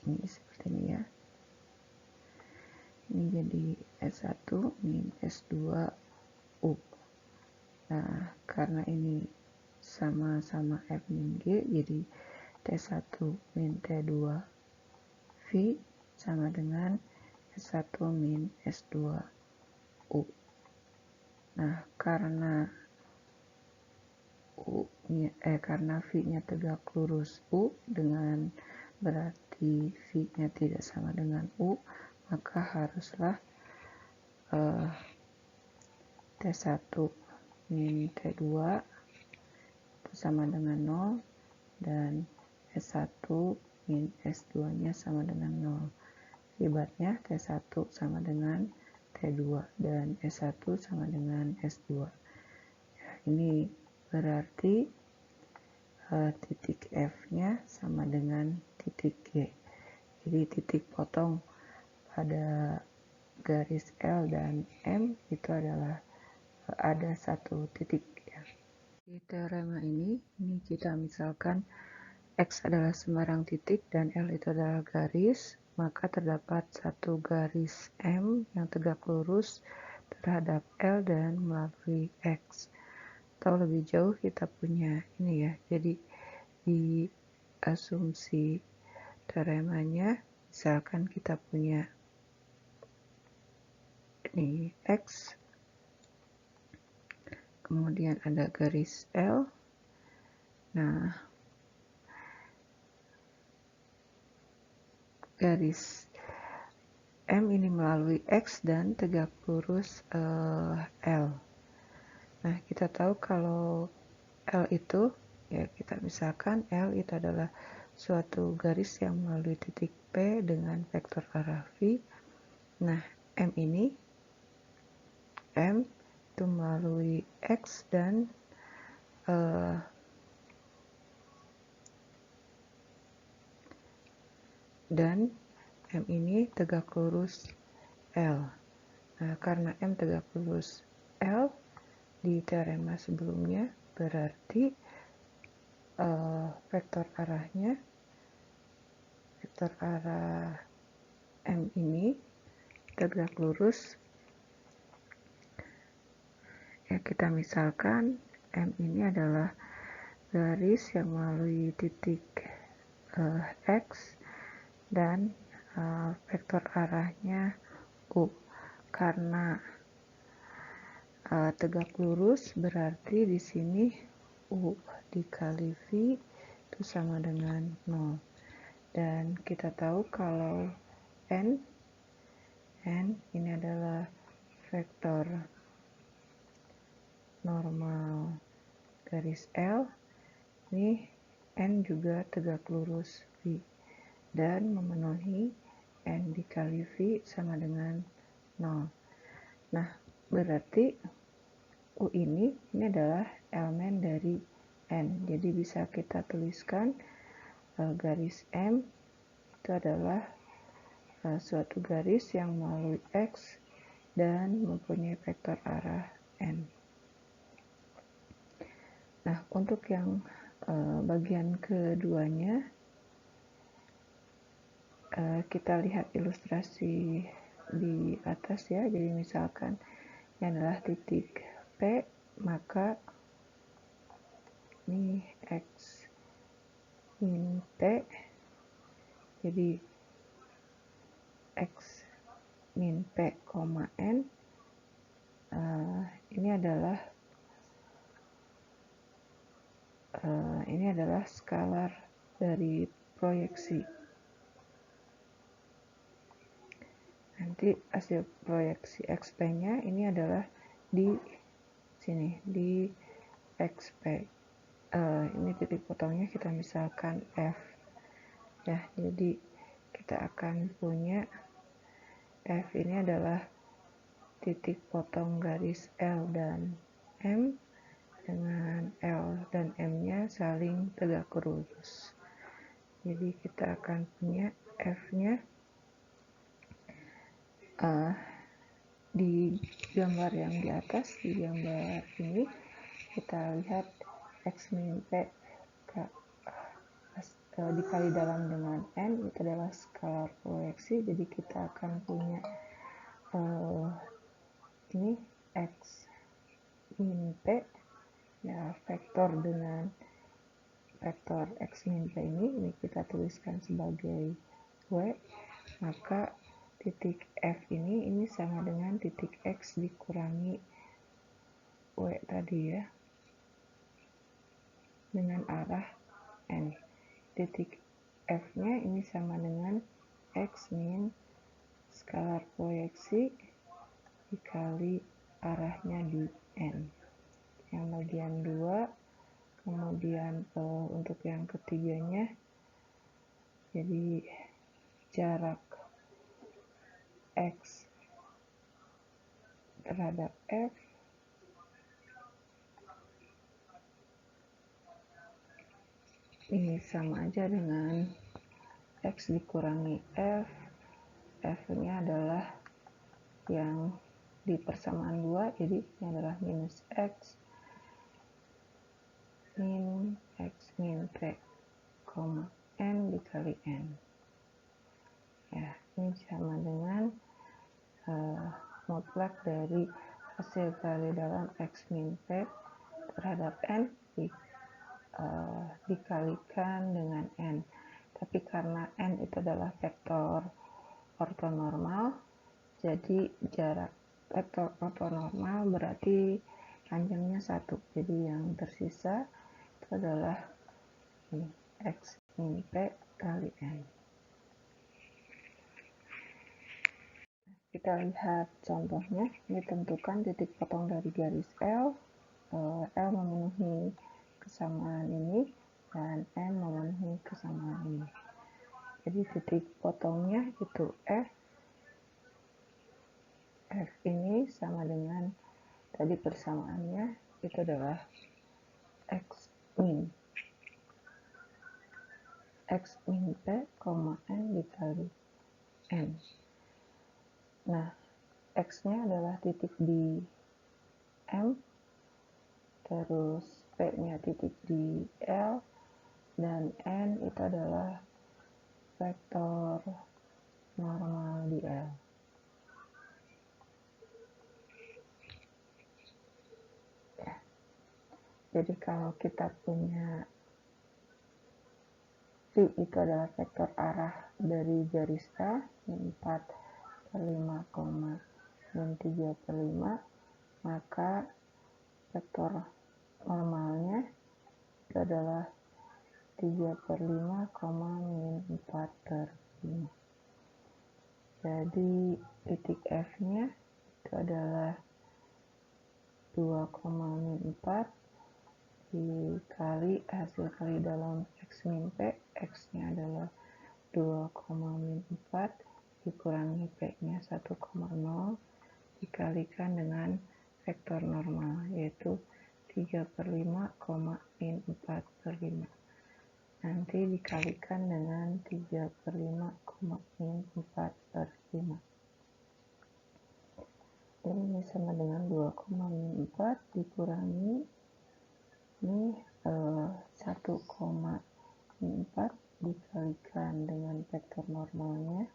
ini seperti ini ya. Ini jadi S1 min S2 U. Nah, karena ini sama-sama F min G, jadi T1 min T2 V sama dengan S1 min S2 U. Nah, karena karena V-nya tegak lurus U, dengan berarti V-nya tidak sama dengan U, maka haruslah T1 min T2 itu sama dengan 0, dan S1 min S2 nya sama dengan 0. Akibatnya T1 sama dengan T2 dan S1 sama dengan S2. Ya, ini berarti titik F-nya sama dengan titik G. Jadi titik potong pada garis L dan M itu adalah ada satu titik ya. Di teorema ini kita misalkan X adalah sembarang titik dan L itu adalah garis, maka terdapat satu garis M yang tegak lurus terhadap L dan melalui X. Atau lebih jauh kita punya ini ya, jadi di asumsi teoremanya misalkan kita punya ini X, kemudian ada garis L. Nah, garis M ini melalui X dan tegak lurus L. Nah, kita tahu kalau L itu, ya kita misalkan L itu adalah suatu garis yang melalui titik P dengan vektor arah V. Nah, M itu melalui X dan M ini tegak lurus L. Nah, karena M tegak lurus L di teorema sebelumnya, berarti vektor arah M ini tegak lurus. Ya, kita misalkan M ini adalah garis yang melalui titik X dan vektor arahnya U. Karena tegak lurus berarti di sini U dikali V itu sama dengan 0. Dan kita tahu kalau N ini adalah vektor normal garis L. Ini N juga tegak lurus V dan memenuhi N dikali V sama dengan 0. Nah, berarti U ini adalah elemen dari N. Jadi bisa kita tuliskan garis M itu adalah suatu garis yang melalui X dan mempunyai vektor arah N. Nah, untuk yang bagian keduanya, kita lihat ilustrasi di atas ya. Jadi misalkan ini adalah titik P, maka ini X min P, jadi X min P, N, ini adalah skalar dari proyeksi. Nanti hasil proyeksi XP-nya ini adalah di sini, di XP. Ini titik potongnya kita misalkan F. Ya, jadi kita akan punya F ini adalah titik potong garis L dan M, dengan L dan M-nya saling tegak lurus. Jadi kita akan punya F-nya di gambar yang di atas. Di gambar ini kita lihat X min P dikali dalam dengan N itu adalah skalar proyeksi. Jadi kita akan punya ini X min P, ya, vektor dengan vektor X min P ini kita tuliskan sebagai W. Maka titik F ini sama dengan titik X dikurangi W tadi ya, dengan arah N. Titik F-nya ini sama dengan X min skalar proyeksi dikali arahnya di N. Yang bagian 2, kemudian untuk yang ketiganya, jadi jarak X terhadap F ini sama aja dengan X dikurangi F. F-nya adalah yang di persamaan 2, jadi ini adalah minus X min X min P, N dikali N. Ya, ini sama dengan mutlak dari hasil kali dalam X min P terhadap N dikalikan dengan N. Tapi karena N itu adalah vektor ortonormal, jadi jarak vektor ortonormal berarti panjangnya 1, jadi yang tersisa itu adalah ini, X min P kali N. Kita lihat contohnya, ini tentukan titik potong dari garis L. L memenuhi kesamaan ini dan M memenuhi kesamaan ini. Jadi titik potongnya itu F. F ini sama dengan tadi persamaannya itu adalah X min P, N dikali N. Nah, X-nya adalah titik di M, terus P-nya titik di L, dan N itu adalah vektor normal di L. Ya. Jadi kalau kita punya V itu adalah vektor arah dari garis L, 4/5, dan 3/5, maka vektor normalnya itu adalah 3/5, min 4/5. Jadi titik F-nya itu adalah 2, min 4 dikali hasil kali dalam X min P. X-nya adalah 2, min 4 dikurangi P-nya 1,0 dikalikan dengan vektor normal, yaitu 3/5, min 4/5. Nanti dikalikan dengan 3/5, min 4/5. Jadi ini sama dengan 2, min 4 dikurangi ini 1, min 4 dikalikan dengan vektor normalnya.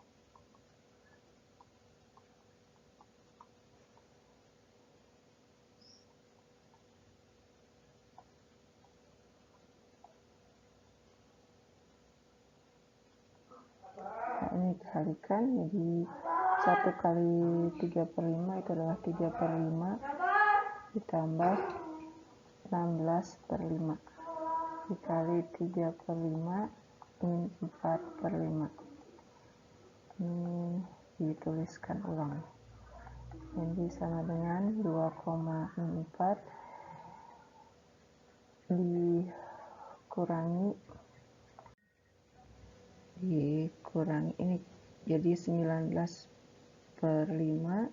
Nah, ini dikalikan, jadi 1 kali 3/5 itu adalah 3/5 ditambah 16/5 dikali 3/5 min 4/5. Ini dituliskan ulang. Jadi sama dengan 2, min 4 dikurangi ini, jadi 19/5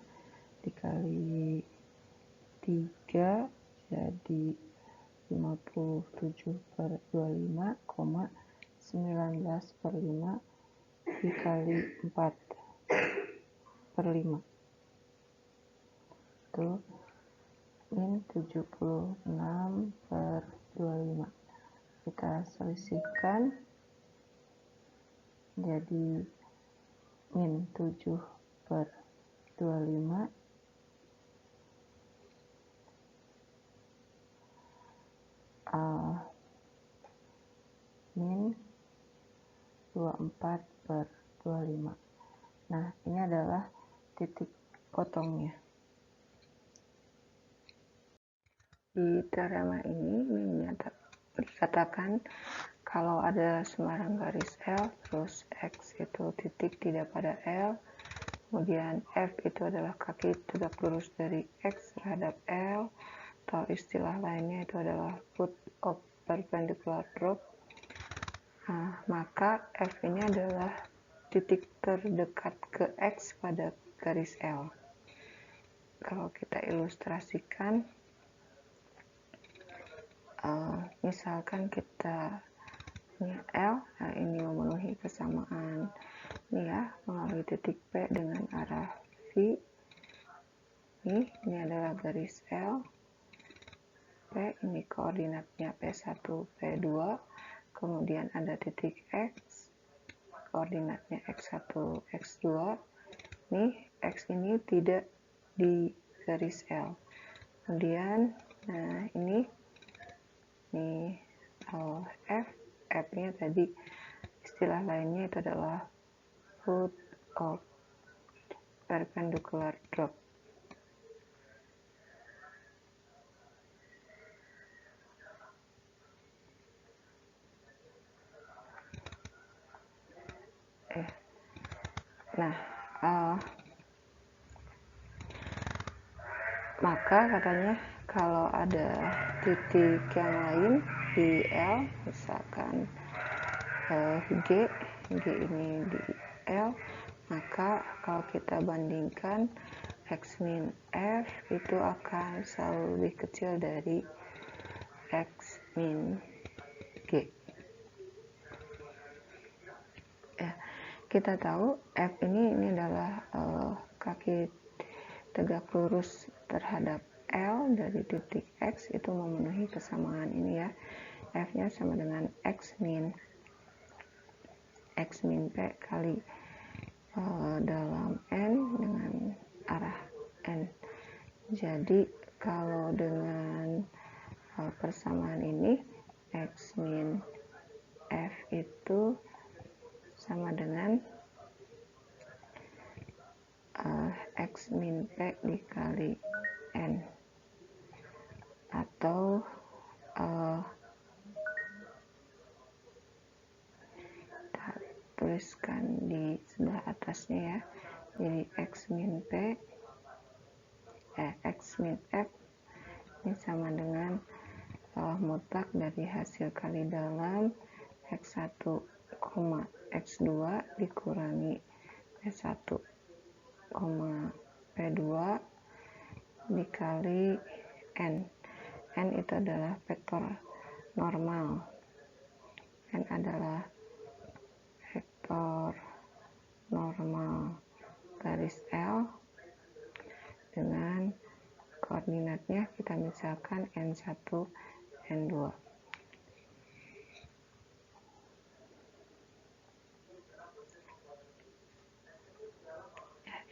dikali 3 jadi 57/25, 19/5 dikali 4/5 itu min 76/25. Kita selisihkan jadi min 7/25 min 24/25. Nah, ini adalah titik potongnya. Di teorema ini dikatakan kalau ada sembarang garis L, terus X itu titik tidak pada L, kemudian F itu adalah kaki tegak lurus dari X terhadap L, atau istilah lainnya itu adalah foot of perpendicular drop. Nah, maka F ini adalah titik terdekat ke X pada garis L. Kalau kita ilustrasikan, misalkan kita ini L, nah ini memenuhi kesamaan ini ya, melalui titik P dengan arah V. Ini adalah garis L. P ini koordinatnya P1, P2, kemudian ada titik X, koordinatnya X1, X2. Nih, X ini tidak di garis L. Kemudian, nah ini F-nya tadi istilah lainnya itu adalah foot of perpendicular drop. Nah, maka katanya kalau ada titik yang lain di L, misalkan G ini di L, maka kalau kita bandingkan X min F itu akan selalu lebih kecil dari X min G. Ya, kita tahu F ini adalah kaki tegak lurus terhadap L dari titik X, itu memenuhi kesamaan ini ya. F-nya sama dengan X min P kali dalam N dengan arah N. Jadi kalau dengan persamaan ini X min F itu sama dengan X min P dikali N, atau kita tuliskan di sebelah atasnya ya. Jadi X min F ini sama dengan mutlak dari hasil kali dalam X1, X2 dikurangi P1, P2 dikali N. N itu adalah vektor normal. N adalah vektor normal garis L dengan koordinatnya kita misalkan N1, N2.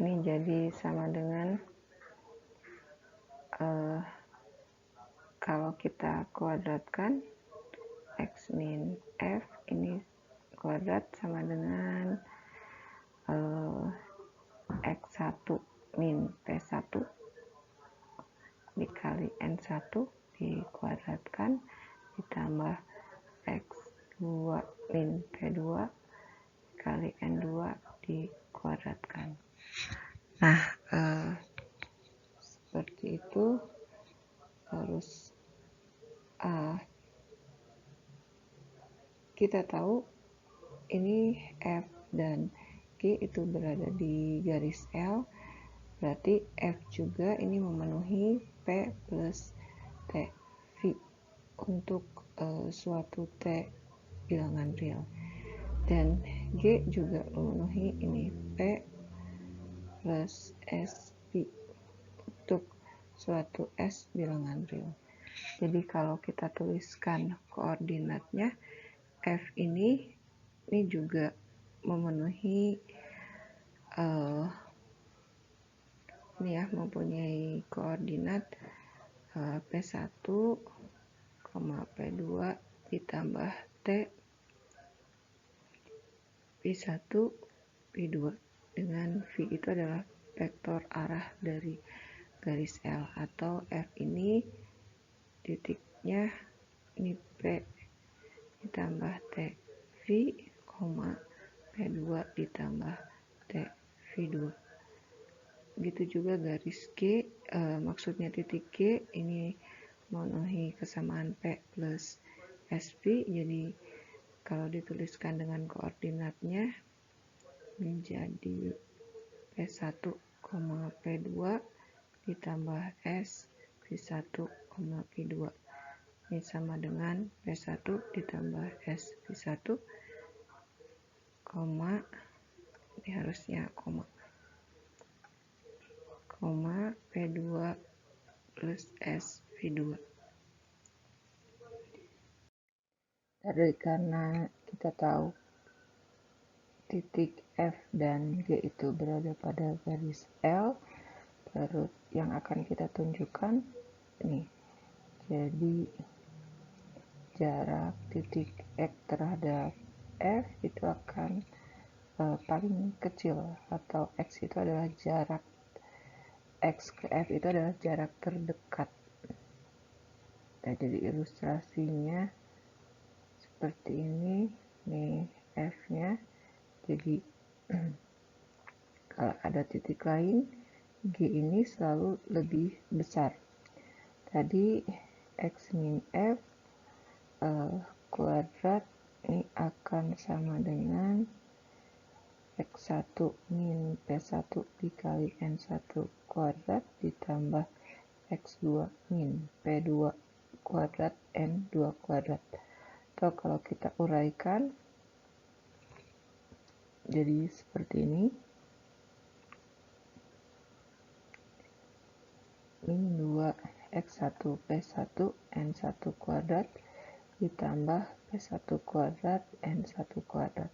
Ini jadi sama dengan kalau kita kuadratkan X min F ini kuadrat sama dengan X1 min P1 dikali N1 dikuadratkan ditambah X2 min P2 dikali N2 dikuadratkan. Nah, seperti itu. Terus kita tahu ini F dan G itu berada di garis L, berarti F juga ini memenuhi P plus T V untuk suatu T bilangan real, dan G juga memenuhi ini P plus S P untuk suatu S bilangan real. Jadi kalau kita tuliskan koordinatnya, F ini juga memenuhi ini ya, mempunyai koordinat P1, P2 ditambah T P1, P2 dengan V itu adalah vektor arah dari garis L, atau F ini titiknya ini P ditambah T V, P2 ditambah T V2. Begitu juga garis G, maksudnya titik G ini memenuhi kesamaan P plus SP, jadi kalau dituliskan dengan koordinatnya menjadi P1, P2 ditambah S P1, P2. Ini sama dengan P1 ditambah S P1, ini harusnya koma, P2 plus S P2. Jadi karena kita tahu titik F dan G itu berada pada garis L, terus yang akan kita tunjukkan ini, jadi jarak titik X terhadap F itu akan paling kecil, atau X itu adalah jarak X ke F itu adalah jarak terdekat. Nah, jadi ilustrasinya seperti ini nih, F nya jadi Kalau ada titik lain, G ini selalu lebih besar. Tadi X min F kuadrat ini akan sama dengan X1 min P1 dikali N1 kuadrat ditambah X2 min P2 kuadrat N2 kuadrat. Atau kalau kita uraikan jadi seperti ini, min 2 X1 P1 N1 kuadrat ditambah P1 kuadrat N1 kuadrat.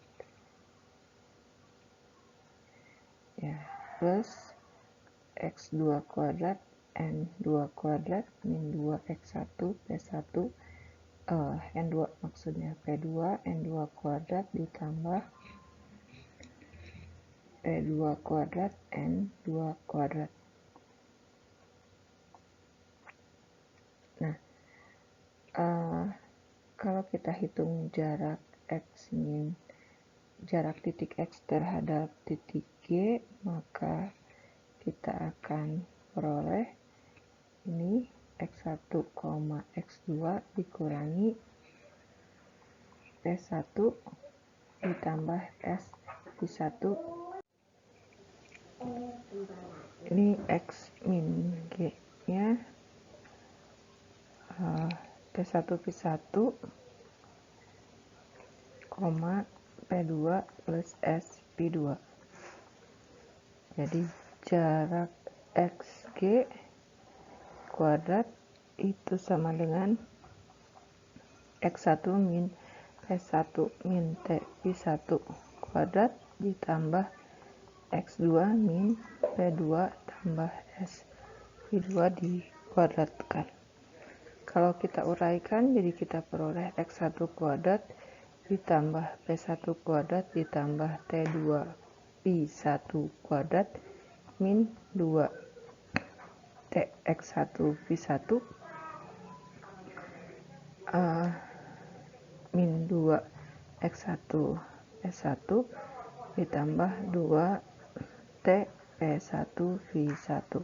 Ya, plus X2 kuadrat N2 kuadrat min 2 X1 P1 N2 maksudnya P2 N2 kuadrat ditambah P2 kuadrat N2 kuadrat. Nah, kalau kita hitung jarak X min jarak titik X terhadap titik G, maka kita akan peroleh ini X1, X2 dikurangi P1 ditambah S P1. Ini X min G nya P1 P1, P2 plus S P2. Jadi jarak XG kuadrat itu sama dengan X1 min P1 min T P1 kuadrat ditambah X2 min P2 tambah S P2 dikuadratkan. Kalau kita uraikan, jadi kita peroleh X1 kuadrat ditambah P1 kuadrat ditambah T2 P1 kuadrat min 2 X1 P1 min 2 X1 P1 ditambah 2 T P1 V1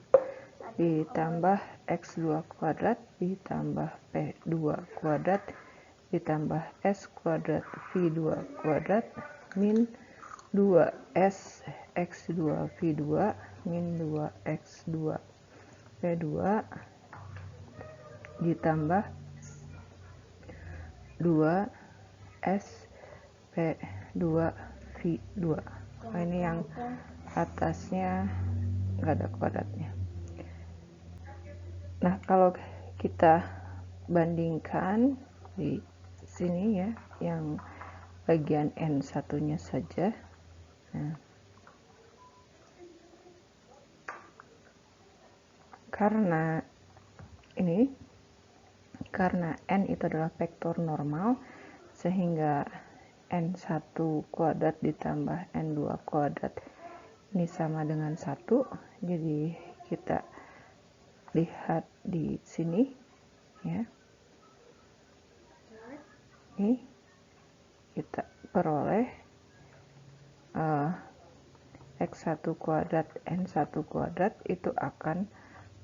ditambah X2 kuadrat ditambah P2 kuadrat ditambah S kuadrat V2 kuadrat min 2S X2 V2 min 2 X2 P2 ditambah 2S P2 V2. Nah, ini yang atasnya nggak ada kuadratnya. Nah, kalau kita bandingkan di sini ya, yang bagian N1-nya saja. Nah, karena N itu adalah vektor normal, sehingga N1 kuadrat ditambah N2 kuadrat ini sama dengan 1. Jadi kita lihat di sini ya. Ini kita peroleh X1 kuadrat N1 kuadrat itu akan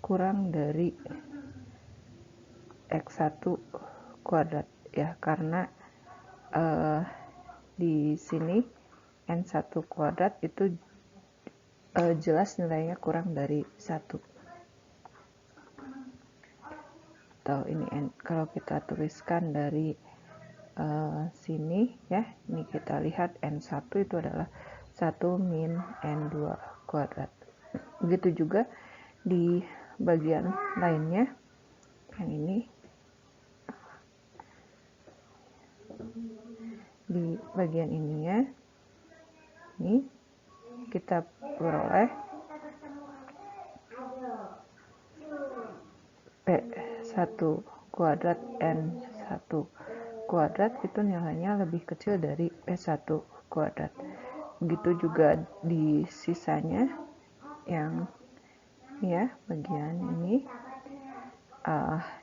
kurang dari X1 kuadrat ya, karena di sini N1 kuadrat itu jelas nilainya kurang dari 1. Atau ini kalau kita tuliskan dari sini ya, ini kita lihat N1 itu adalah 1 min N2 kuadrat. Begitu juga di bagian lainnya, yang ini di bagian ininya, ini kita peroleh P1 kuadrat N1 kuadrat itu nilainya lebih kecil dari P1 kuadrat. Begitu juga di sisanya yang ya bagian ini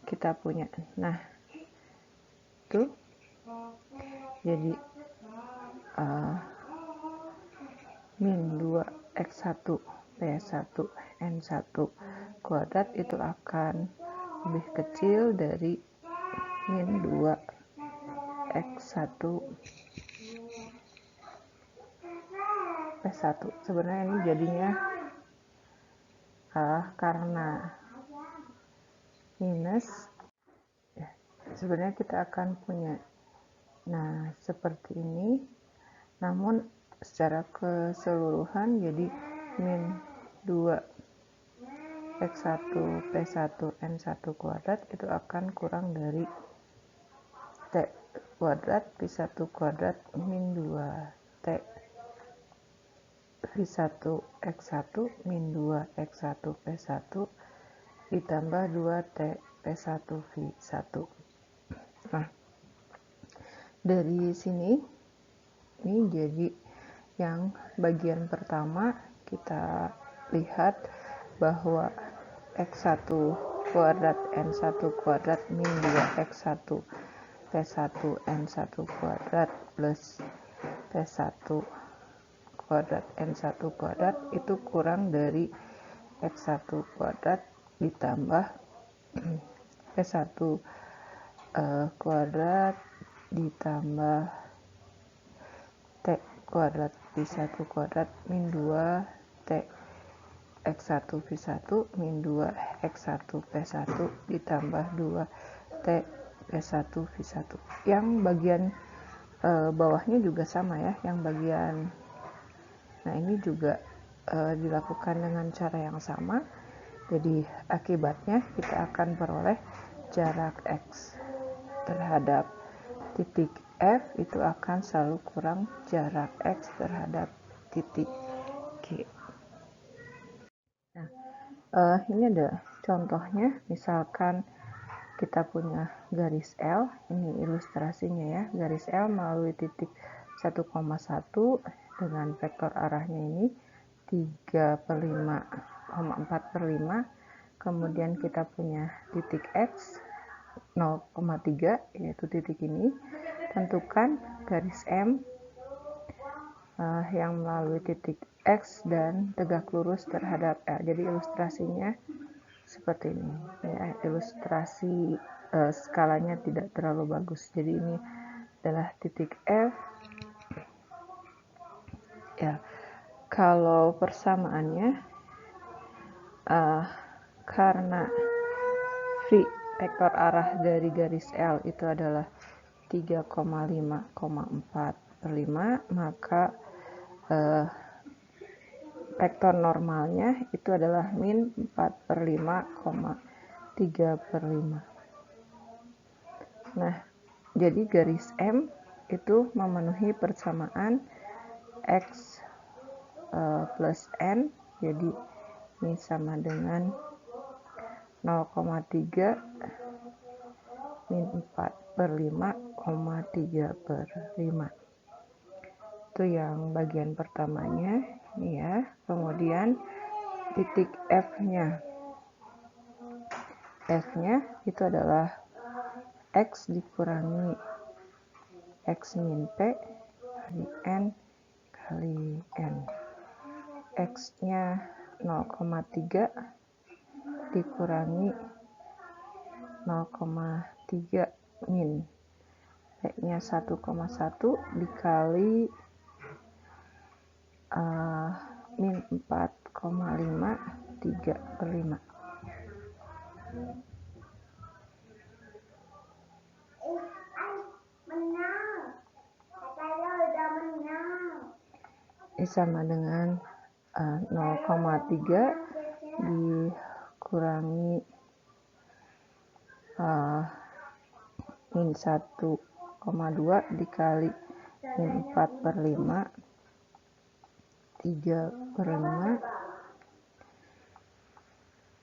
kita punya. Nah, itu jadi min 2 X1 P1 N1 kuadrat itu akan lebih kecil dari min 2 X1 P1. Sebenarnya ini jadinya karena minus ya, sebenarnya kita akan punya seperti ini, namun secara keseluruhan jadi min 2 X1 P1 N1 kuadrat itu akan kurang dari T kuadrat P1 kuadrat min 2 T V1 X1 min 2 X1 P1 ditambah 2 T P1 V1. Nah, dari sini ini jadi yang bagian pertama kita lihat bahwa X1 kuadrat N1 kuadrat min 2 X1 P1 N1 kuadrat plus P1 kuadrat N1 kuadrat itu kurang dari X1 kuadrat ditambah P1 kuadrat ditambah T kuadrat P1 kuadrat min 2 T X1 V1 min 2 X1 P1 ditambah 2 T P1 V1. Yang bagian bawahnya juga sama ya, yang bagian ini juga dilakukan dengan cara yang sama. Jadi akibatnya kita akan peroleh jarak X terhadap titik F itu akan selalu kurang jarak X terhadap titik G. Nah, ini ada contohnya, misalkan kita punya garis L, ini ilustrasinya ya, garis L melalui titik 1,1 dengan vektor arahnya ini 3/5,4/5, kemudian kita punya titik X 0,3 yaitu titik ini. Tentukan garis M yang melalui titik X dan tegak lurus terhadap L. Jadi ilustrasinya seperti ini ya, ilustrasi skalanya tidak terlalu bagus. Jadi ini adalah titik F ya. Kalau persamaannya karena V vektor arah dari garis L itu adalah 3,5,4/5, maka vektor normalnya itu adalah min 4/5,3/5. Nah, jadi garis M itu memenuhi persamaan X plus N, jadi ini sama dengan 0,3 min 4/5,3/5. Itu yang bagian pertamanya ini ya. Kemudian titik F-nya itu adalah X dikurangi X min P kali N kali N. X-nya 0,3 dikurangi 0,3 min P-nya 1,1 dikali min 4,5/3/5. Ini sama dengan 0,3 dikurangi min 1,2 dikali min 4/5/3/5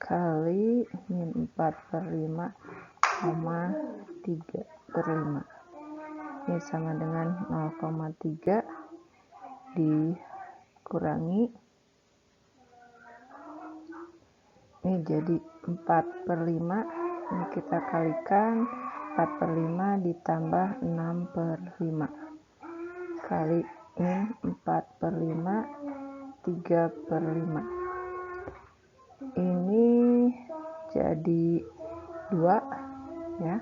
kali min 4/5,3/5. Ini sama dengan 0,3 dikurangi, ini jadi 4/5, ini kita kalikan 4/5 ditambah 6/5 kali min 4/5 3/5. Ini jadi 2 ya.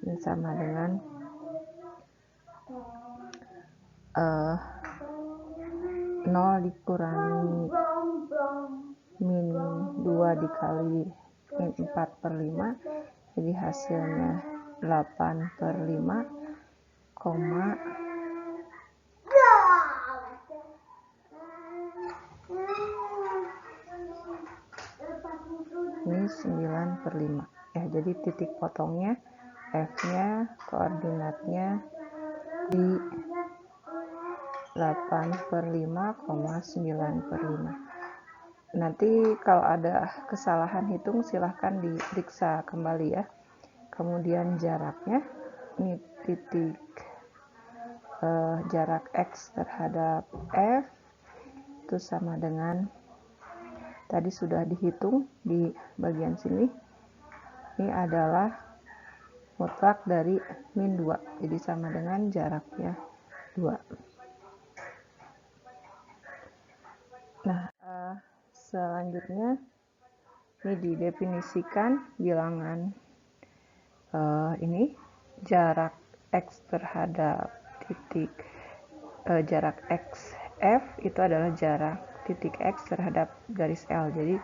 Ini sama dengan 0 dikurangi min 2 dikali min 4/5, jadi hasilnya 8/5, ini 9/5 ya. Jadi titik potongnya F-nya koordinatnya di 8/5, 9/5. Nanti kalau ada kesalahan hitung silahkan diperiksa kembali ya. Kemudian jaraknya, ini titik jarak X terhadap F itu sama dengan, tadi sudah dihitung di bagian sini, ini adalah mutlak dari min 2, jadi sama dengan jaraknya 2. Nah, selanjutnya ini didefinisikan bilangan ini jarak X terhadap titik jarak XF itu adalah jarak titik X terhadap garis L. Jadi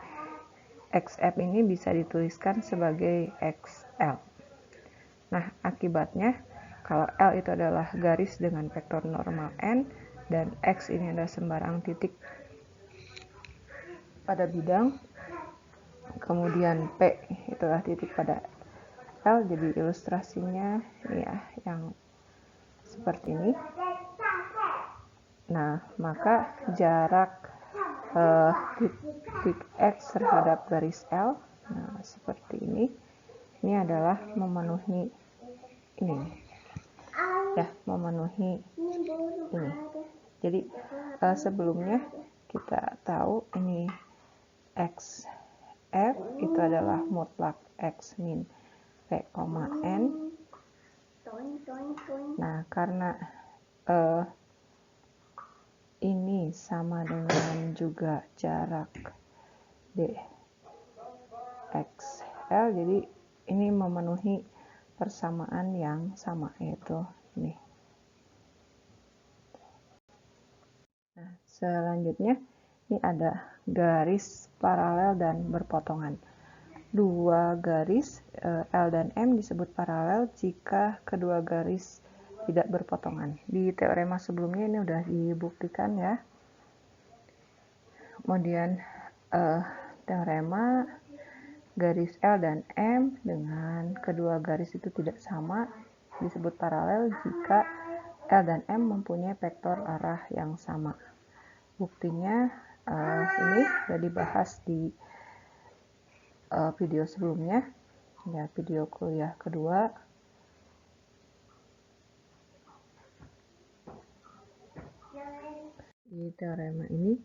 XF ini bisa dituliskan sebagai XL. Nah, akibatnya kalau L itu adalah garis dengan vektor normal N dan X ini adalah sembarang titik pada bidang, kemudian P itulah titik pada L, jadi ilustrasinya ini ya, yang seperti ini. Nah, maka jarak titik X terhadap garis L, nah seperti ini adalah memenuhi ini ya, memenuhi ini. Jadi sebelumnya kita tahu ini XF itu adalah mutlak X min P, N. Nah, karena ini sama dengan juga jarak D XL, jadi ini memenuhi persamaan yang sama, yaitu ini. Nah, selanjutnya ini ada garis paralel dan berpotongan. Dua garis L dan M disebut paralel jika kedua garis tidak berpotongan. Di teorema sebelumnya ini udah dibuktikan ya. Kemudian teorema garis L dan M dengan kedua garis itu tidak sama disebut paralel jika L dan M mempunyai vektor arah yang sama. Buktinya ini sudah dibahas di video sebelumnya ya, video kuliah kedua. Di teorema ini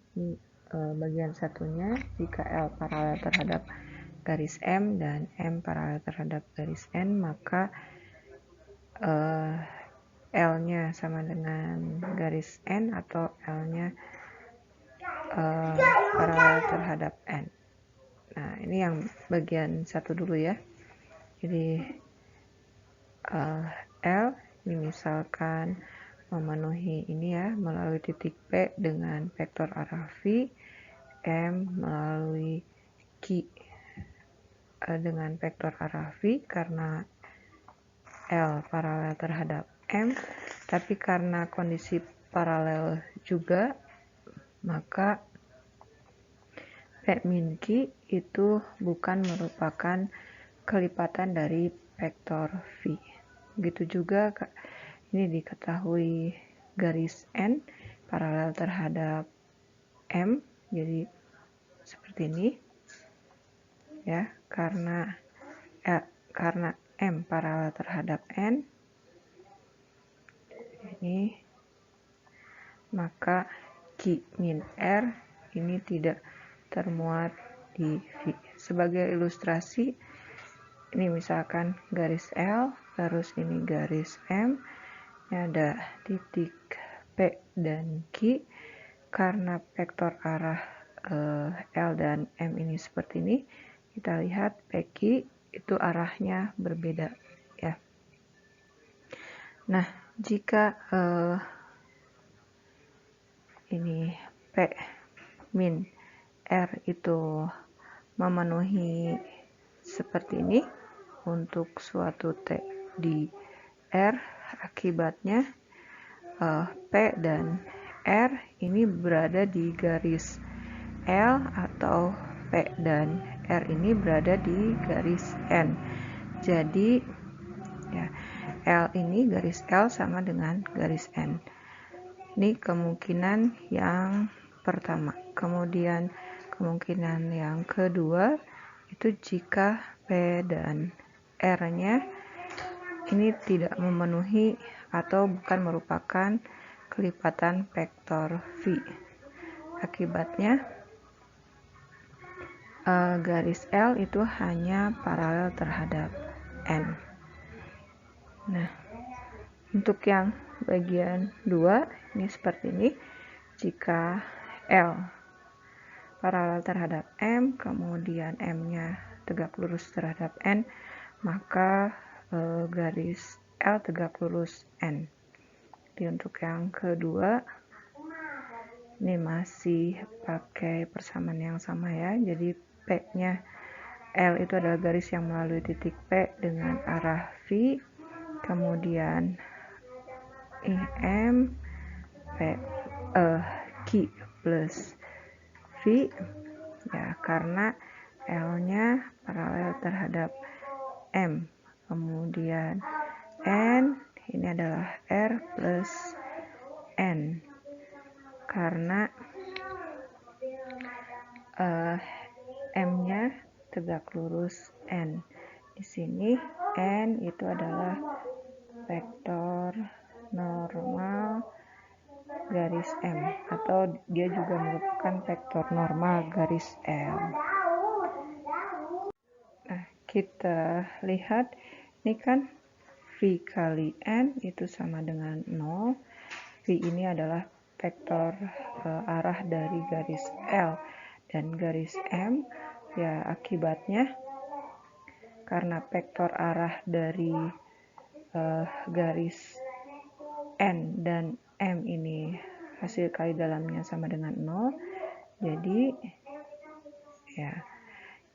bagian satunya, jika L paralel terhadap garis M dan M paralel terhadap garis N, maka L-nya sama dengan garis N atau L-nya paralel terhadap N. Nah, ini yang bagian satu dulu ya. Jadi L ini misalkan memenuhi ini ya, melalui titik P dengan vektor arah V, M melalui Q dengan vektor arah V karena L paralel terhadap M, tapi karena kondisi paralel juga, maka P min Q itu bukan merupakan kelipatan dari vektor V. Begitu juga ini diketahui garis N paralel terhadap M, jadi seperti ini ya, karena M paralel terhadap N ini, maka Q min R ini tidak termuat di V. Sebagai ilustrasi, ini misalkan garis L, terus ini garis M, ini ada titik P dan Q, karena vektor arah L dan M ini seperti ini, kita lihat PQ itu arahnya berbeda ya. Nah, jika ini P min R itu memenuhi seperti ini untuk suatu T di R, akibatnya P dan R ini berada di garis L atau P dan R ini berada di garis N. Jadi ya, L ini garis L sama dengan garis N. Ini kemungkinan yang pertama. Kemudian kemungkinan yang kedua itu jika P dan R-nya ini tidak memenuhi atau bukan merupakan kelipatan vektor V. Akibatnya garis L itu hanya paralel terhadap N. Nah, untuk yang bagian 2 ini seperti ini. Jika L paralel terhadap M, kemudian M-nya tegak lurus terhadap N, maka garis L tegak lurus N. Jadi untuk yang kedua ini masih pakai persamaan yang sama ya. Jadi P-nya L itu adalah garis yang melalui titik P dengan arah V. Kemudian M Q plus V ya, karena L-nya paralel terhadap M. Kemudian N ini adalah R plus N karena M-nya tegak lurus N. Di sini N itu adalah vektor normal garis M, atau dia juga merupakan vektor normal garis L. Nah, kita lihat ini kan V kali N itu sama dengan 0. V ini adalah vektor arah dari garis L dan garis M ya, akibatnya karena vektor arah dari garis N dan M ini hasil kali dalamnya sama dengan 0, jadi ya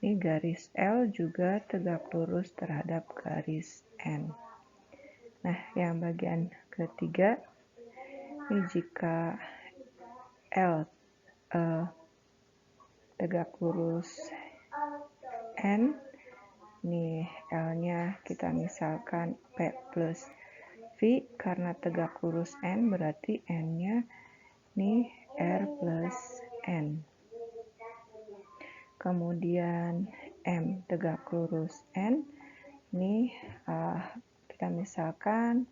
ini garis L juga tegak lurus terhadap garis N. Nah, yang bagian ketiga ini jika L tegak lurus N, ini L-nya kita misalkan P plus V, karena tegak lurus N berarti N-nya ini R plus N. Kemudian M tegak lurus N, ini kita misalkan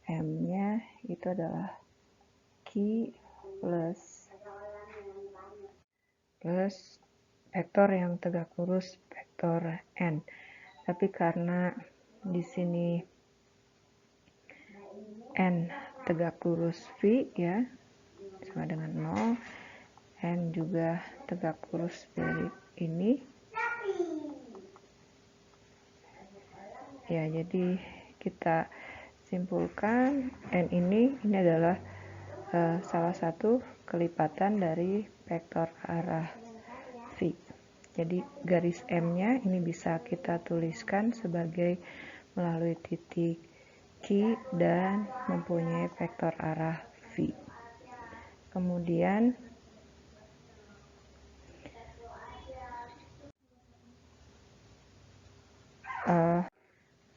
M-nya itu adalah Q plus vektor yang tegak lurus vektor N. Tapi karena di sini N tegak lurus V ya, sama dengan 0, N juga tegak lurus dari ini ya, jadi kita simpulkan N ini adalah salah satu kelipatan dari vektor arah V. Jadi garis M-nya ini bisa kita tuliskan sebagai melalui titik Q dan mempunyai vektor arah V. Kemudian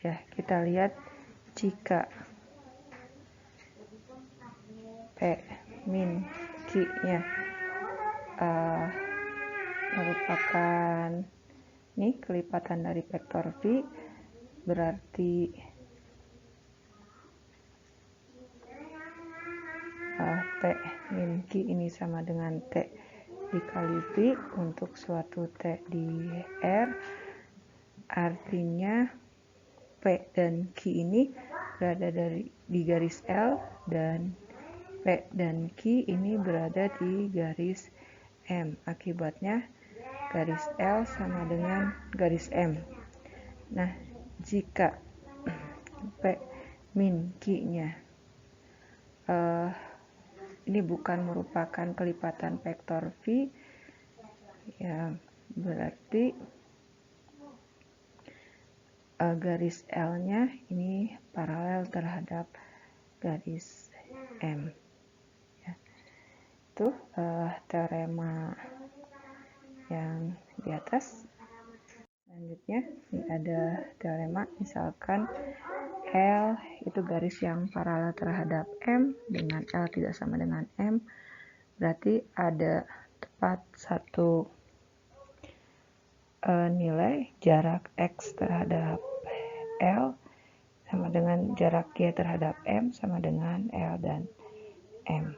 ya, kita lihat jika P min Q-nya merupakan ini kelipatan dari vektor V, berarti P min Q ini sama dengan T dikali V untuk suatu T di R, artinya P dan Q ini berada di garis L dan P P dan Q ini berada di garis M. Akibatnya garis L sama dengan garis M. Nah, jika P min Q-nya ini bukan merupakan kelipatan vektor V, ya berarti garis L-nya ini paralel terhadap garis M. Ya. Itu teorema yang di atas. Selanjutnya ini ada teorema misalkan L itu garis yang paralel terhadap M dengan L tidak sama dengan M, berarti ada tepat satu nilai jarak X terhadap L sama dengan jarak Y terhadap M sama dengan L dan M.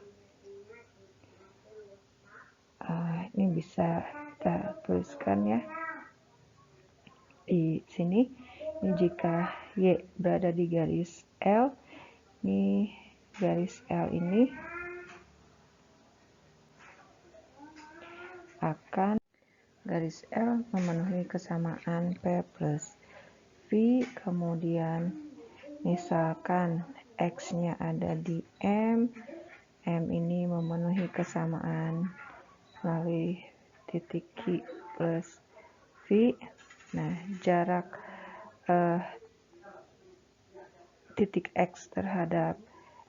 Ini bisa kita tuliskan ya di sini. Ini jika Y berada di garis L, ini garis L ini akan garis L memenuhi kesamaan P plus V, kemudian misalkan X-nya ada di M, M ini memenuhi kesamaan melalui titik Q plus V. Nah, jarak titik X terhadap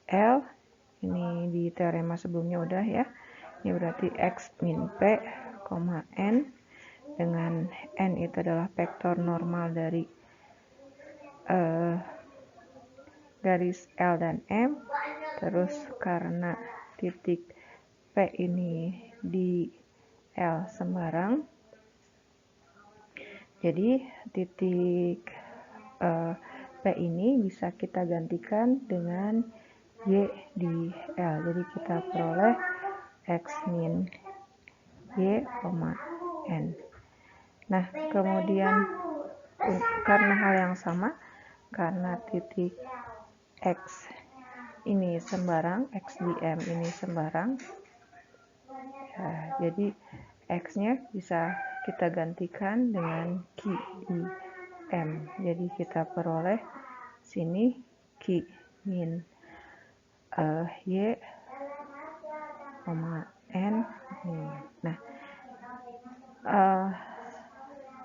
L ini di teorema sebelumnya udah ya. Ini berarti X min P, N, dengan N itu adalah vektor normal dari garis L dan M. Terus karena titik P ini di L sembarang, jadi titik P ini bisa kita gantikan dengan Y di L. Jadi kita peroleh X min Y, N. Nah, kemudian karena hal yang sama, karena titik X ini sembarang, X di M ini sembarang, ya, jadi X-nya bisa kita gantikan dengan Q di M. Jadi kita peroleh sini Q min Y, N. Nah,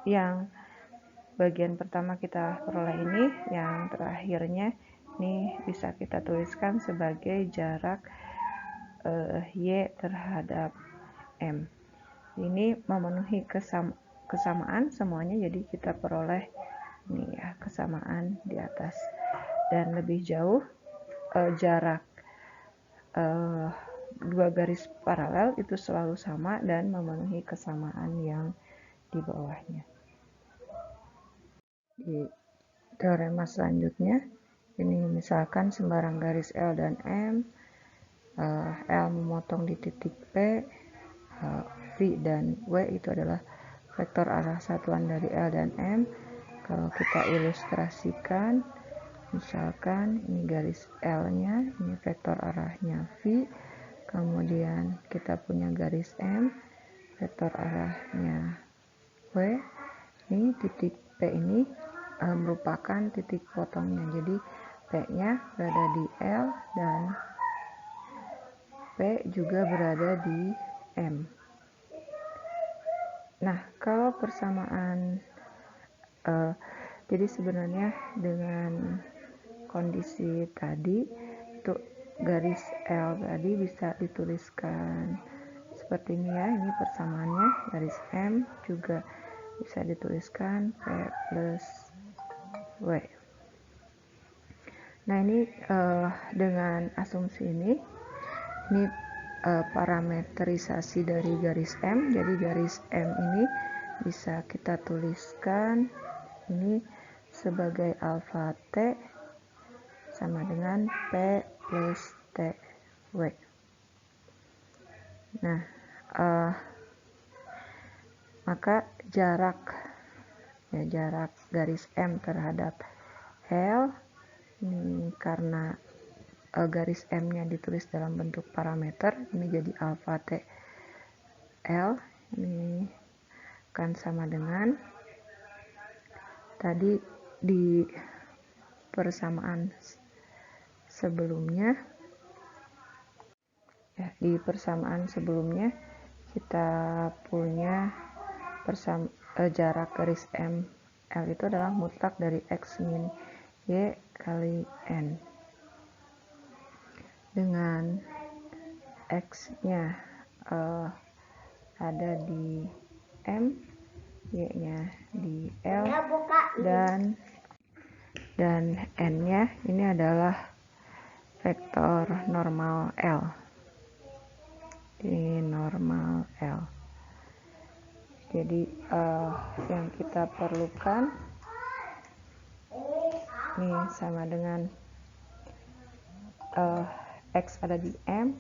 yang bagian pertama kita peroleh ini, yang terakhirnya ini bisa kita tuliskan sebagai jarak Y terhadap M. Ini memenuhi kesamaan semuanya, jadi kita peroleh ini ya kesamaan di atas. Dan lebih jauh jarak dua garis paralel itu selalu sama dan memenuhi kesamaan yang di bawahnya. Di teorema selanjutnya, ini misalkan sembarang garis L dan M, L memotong di titik P, V dan W itu adalah vektor arah satuan dari L dan M. Kalau kita ilustrasikan, misalkan ini garis L-nya, ini vektor arahnya V, kemudian kita punya garis M, vektor arahnya W. Ini titik P ini merupakan titik potongnya, jadi P-nya berada di L dan P juga berada di M. Nah, kalau persamaan jadi sebenarnya dengan kondisi tadi itu garis L tadi bisa dituliskan seperti ini ya. Ini persamaannya, garis M juga bisa dituliskan P plus W. Nah, ini dengan asumsi ini parametrisasi dari garis M. Jadi garis M ini bisa kita tuliskan ini sebagai alfa T sama dengan P plus TW. Nah, maka jarak garis M terhadap L ini karena garis M-nya ditulis dalam bentuk parameter, ini jadi alfa T L, ini akan sama dengan tadi di persamaan sebelumnya. Ya, di persamaan sebelumnya kita punya jarak garis M L itu adalah mutlak dari X min Y kali N, dengan X-nya ada di M, Y-nya di L, dan N-nya ini adalah vektor normal L. Ini normal L. Jadi yang kita perlukan ini sama dengan X ada di M,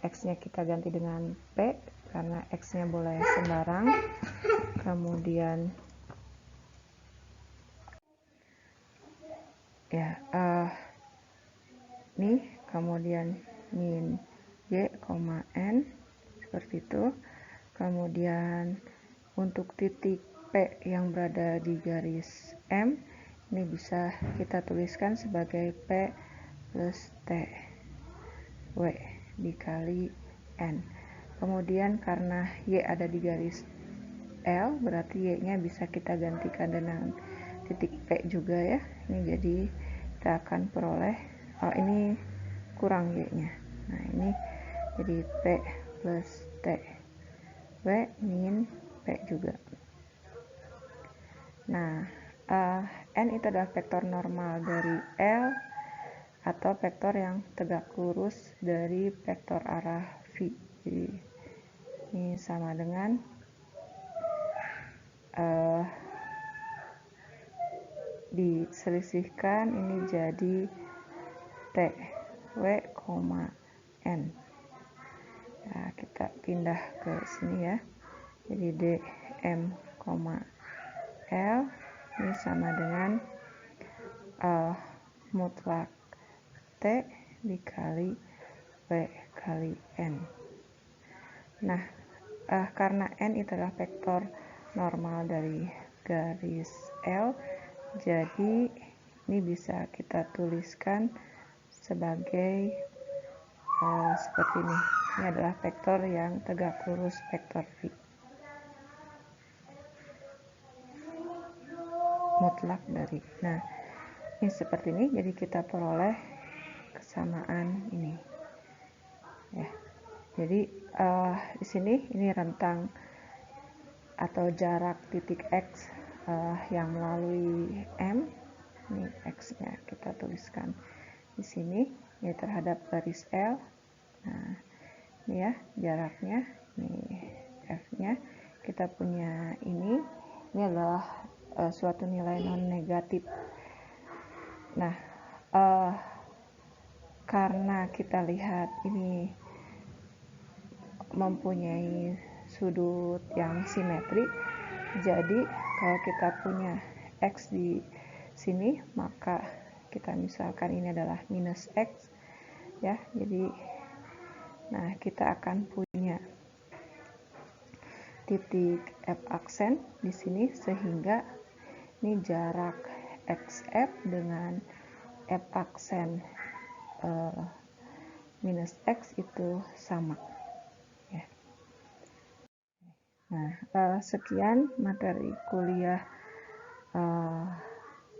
X-nya kita ganti dengan P karena X-nya boleh sembarang. Kemudian ya nih, kemudian min Y, N seperti itu. Kemudian untuk titik P yang berada di garis M, ini bisa kita tuliskan sebagai P plus T W dikali N. Kemudian karena Y ada di garis L, berarti Y-nya bisa kita gantikan dengan titik P juga ya. Ini jadi kita akan peroleh, ini kurang Y-nya. Nah, ini jadi P plus T W min P juga. Nah, N itu adalah vektor normal dari L atau vektor yang tegak lurus dari vektor arah V. Jadi ini sama dengan diselisihkan ini jadi T W, N. Nah, kita pindah ke sini ya. Jadi D M, L ini sama dengan mutlak T dikali W kali N. Nah, karena N itu adalah vektor normal dari garis L, jadi ini bisa kita tuliskan sebagai seperti ini. Ini adalah vektor yang tegak lurus vektor V. Mutlak dari. Nah, ini seperti ini, jadi kita peroleh kesamaan ini. Ya. Jadi di sini ini rentang atau jarak titik X yang melalui M. Ini X-nya kita tuliskan di sini, ini terhadap garis L. Nah, ini ya jaraknya, ini F-nya. Kita punya ini adalah suatu nilai non negatif. Nah, karena kita lihat ini mempunyai sudut yang simetri, jadi kalau kita punya X di sini, maka kita misalkan ini adalah minus X ya. Jadi nah, kita akan punya titik F aksen di sini, sehingga ini jarak XF dengan F aksen minus X itu sama ya. Nah, sekian materi kuliah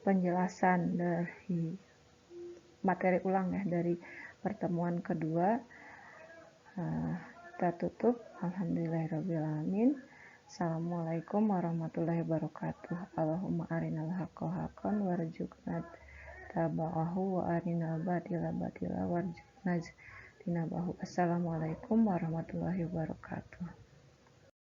penjelasan dari materi ulang ya dari pertemuan kedua. Kita tutup. Alhamdulillahirrabbilalamin. Assalamualaikum warahmatullahi wabarakatuh. Allahumma arinal haqqa haqqan warzuqna taba'ahu wa arinal batila batila warzuqna tinabahu. Assalamualaikum warahmatullahi wabarakatuh.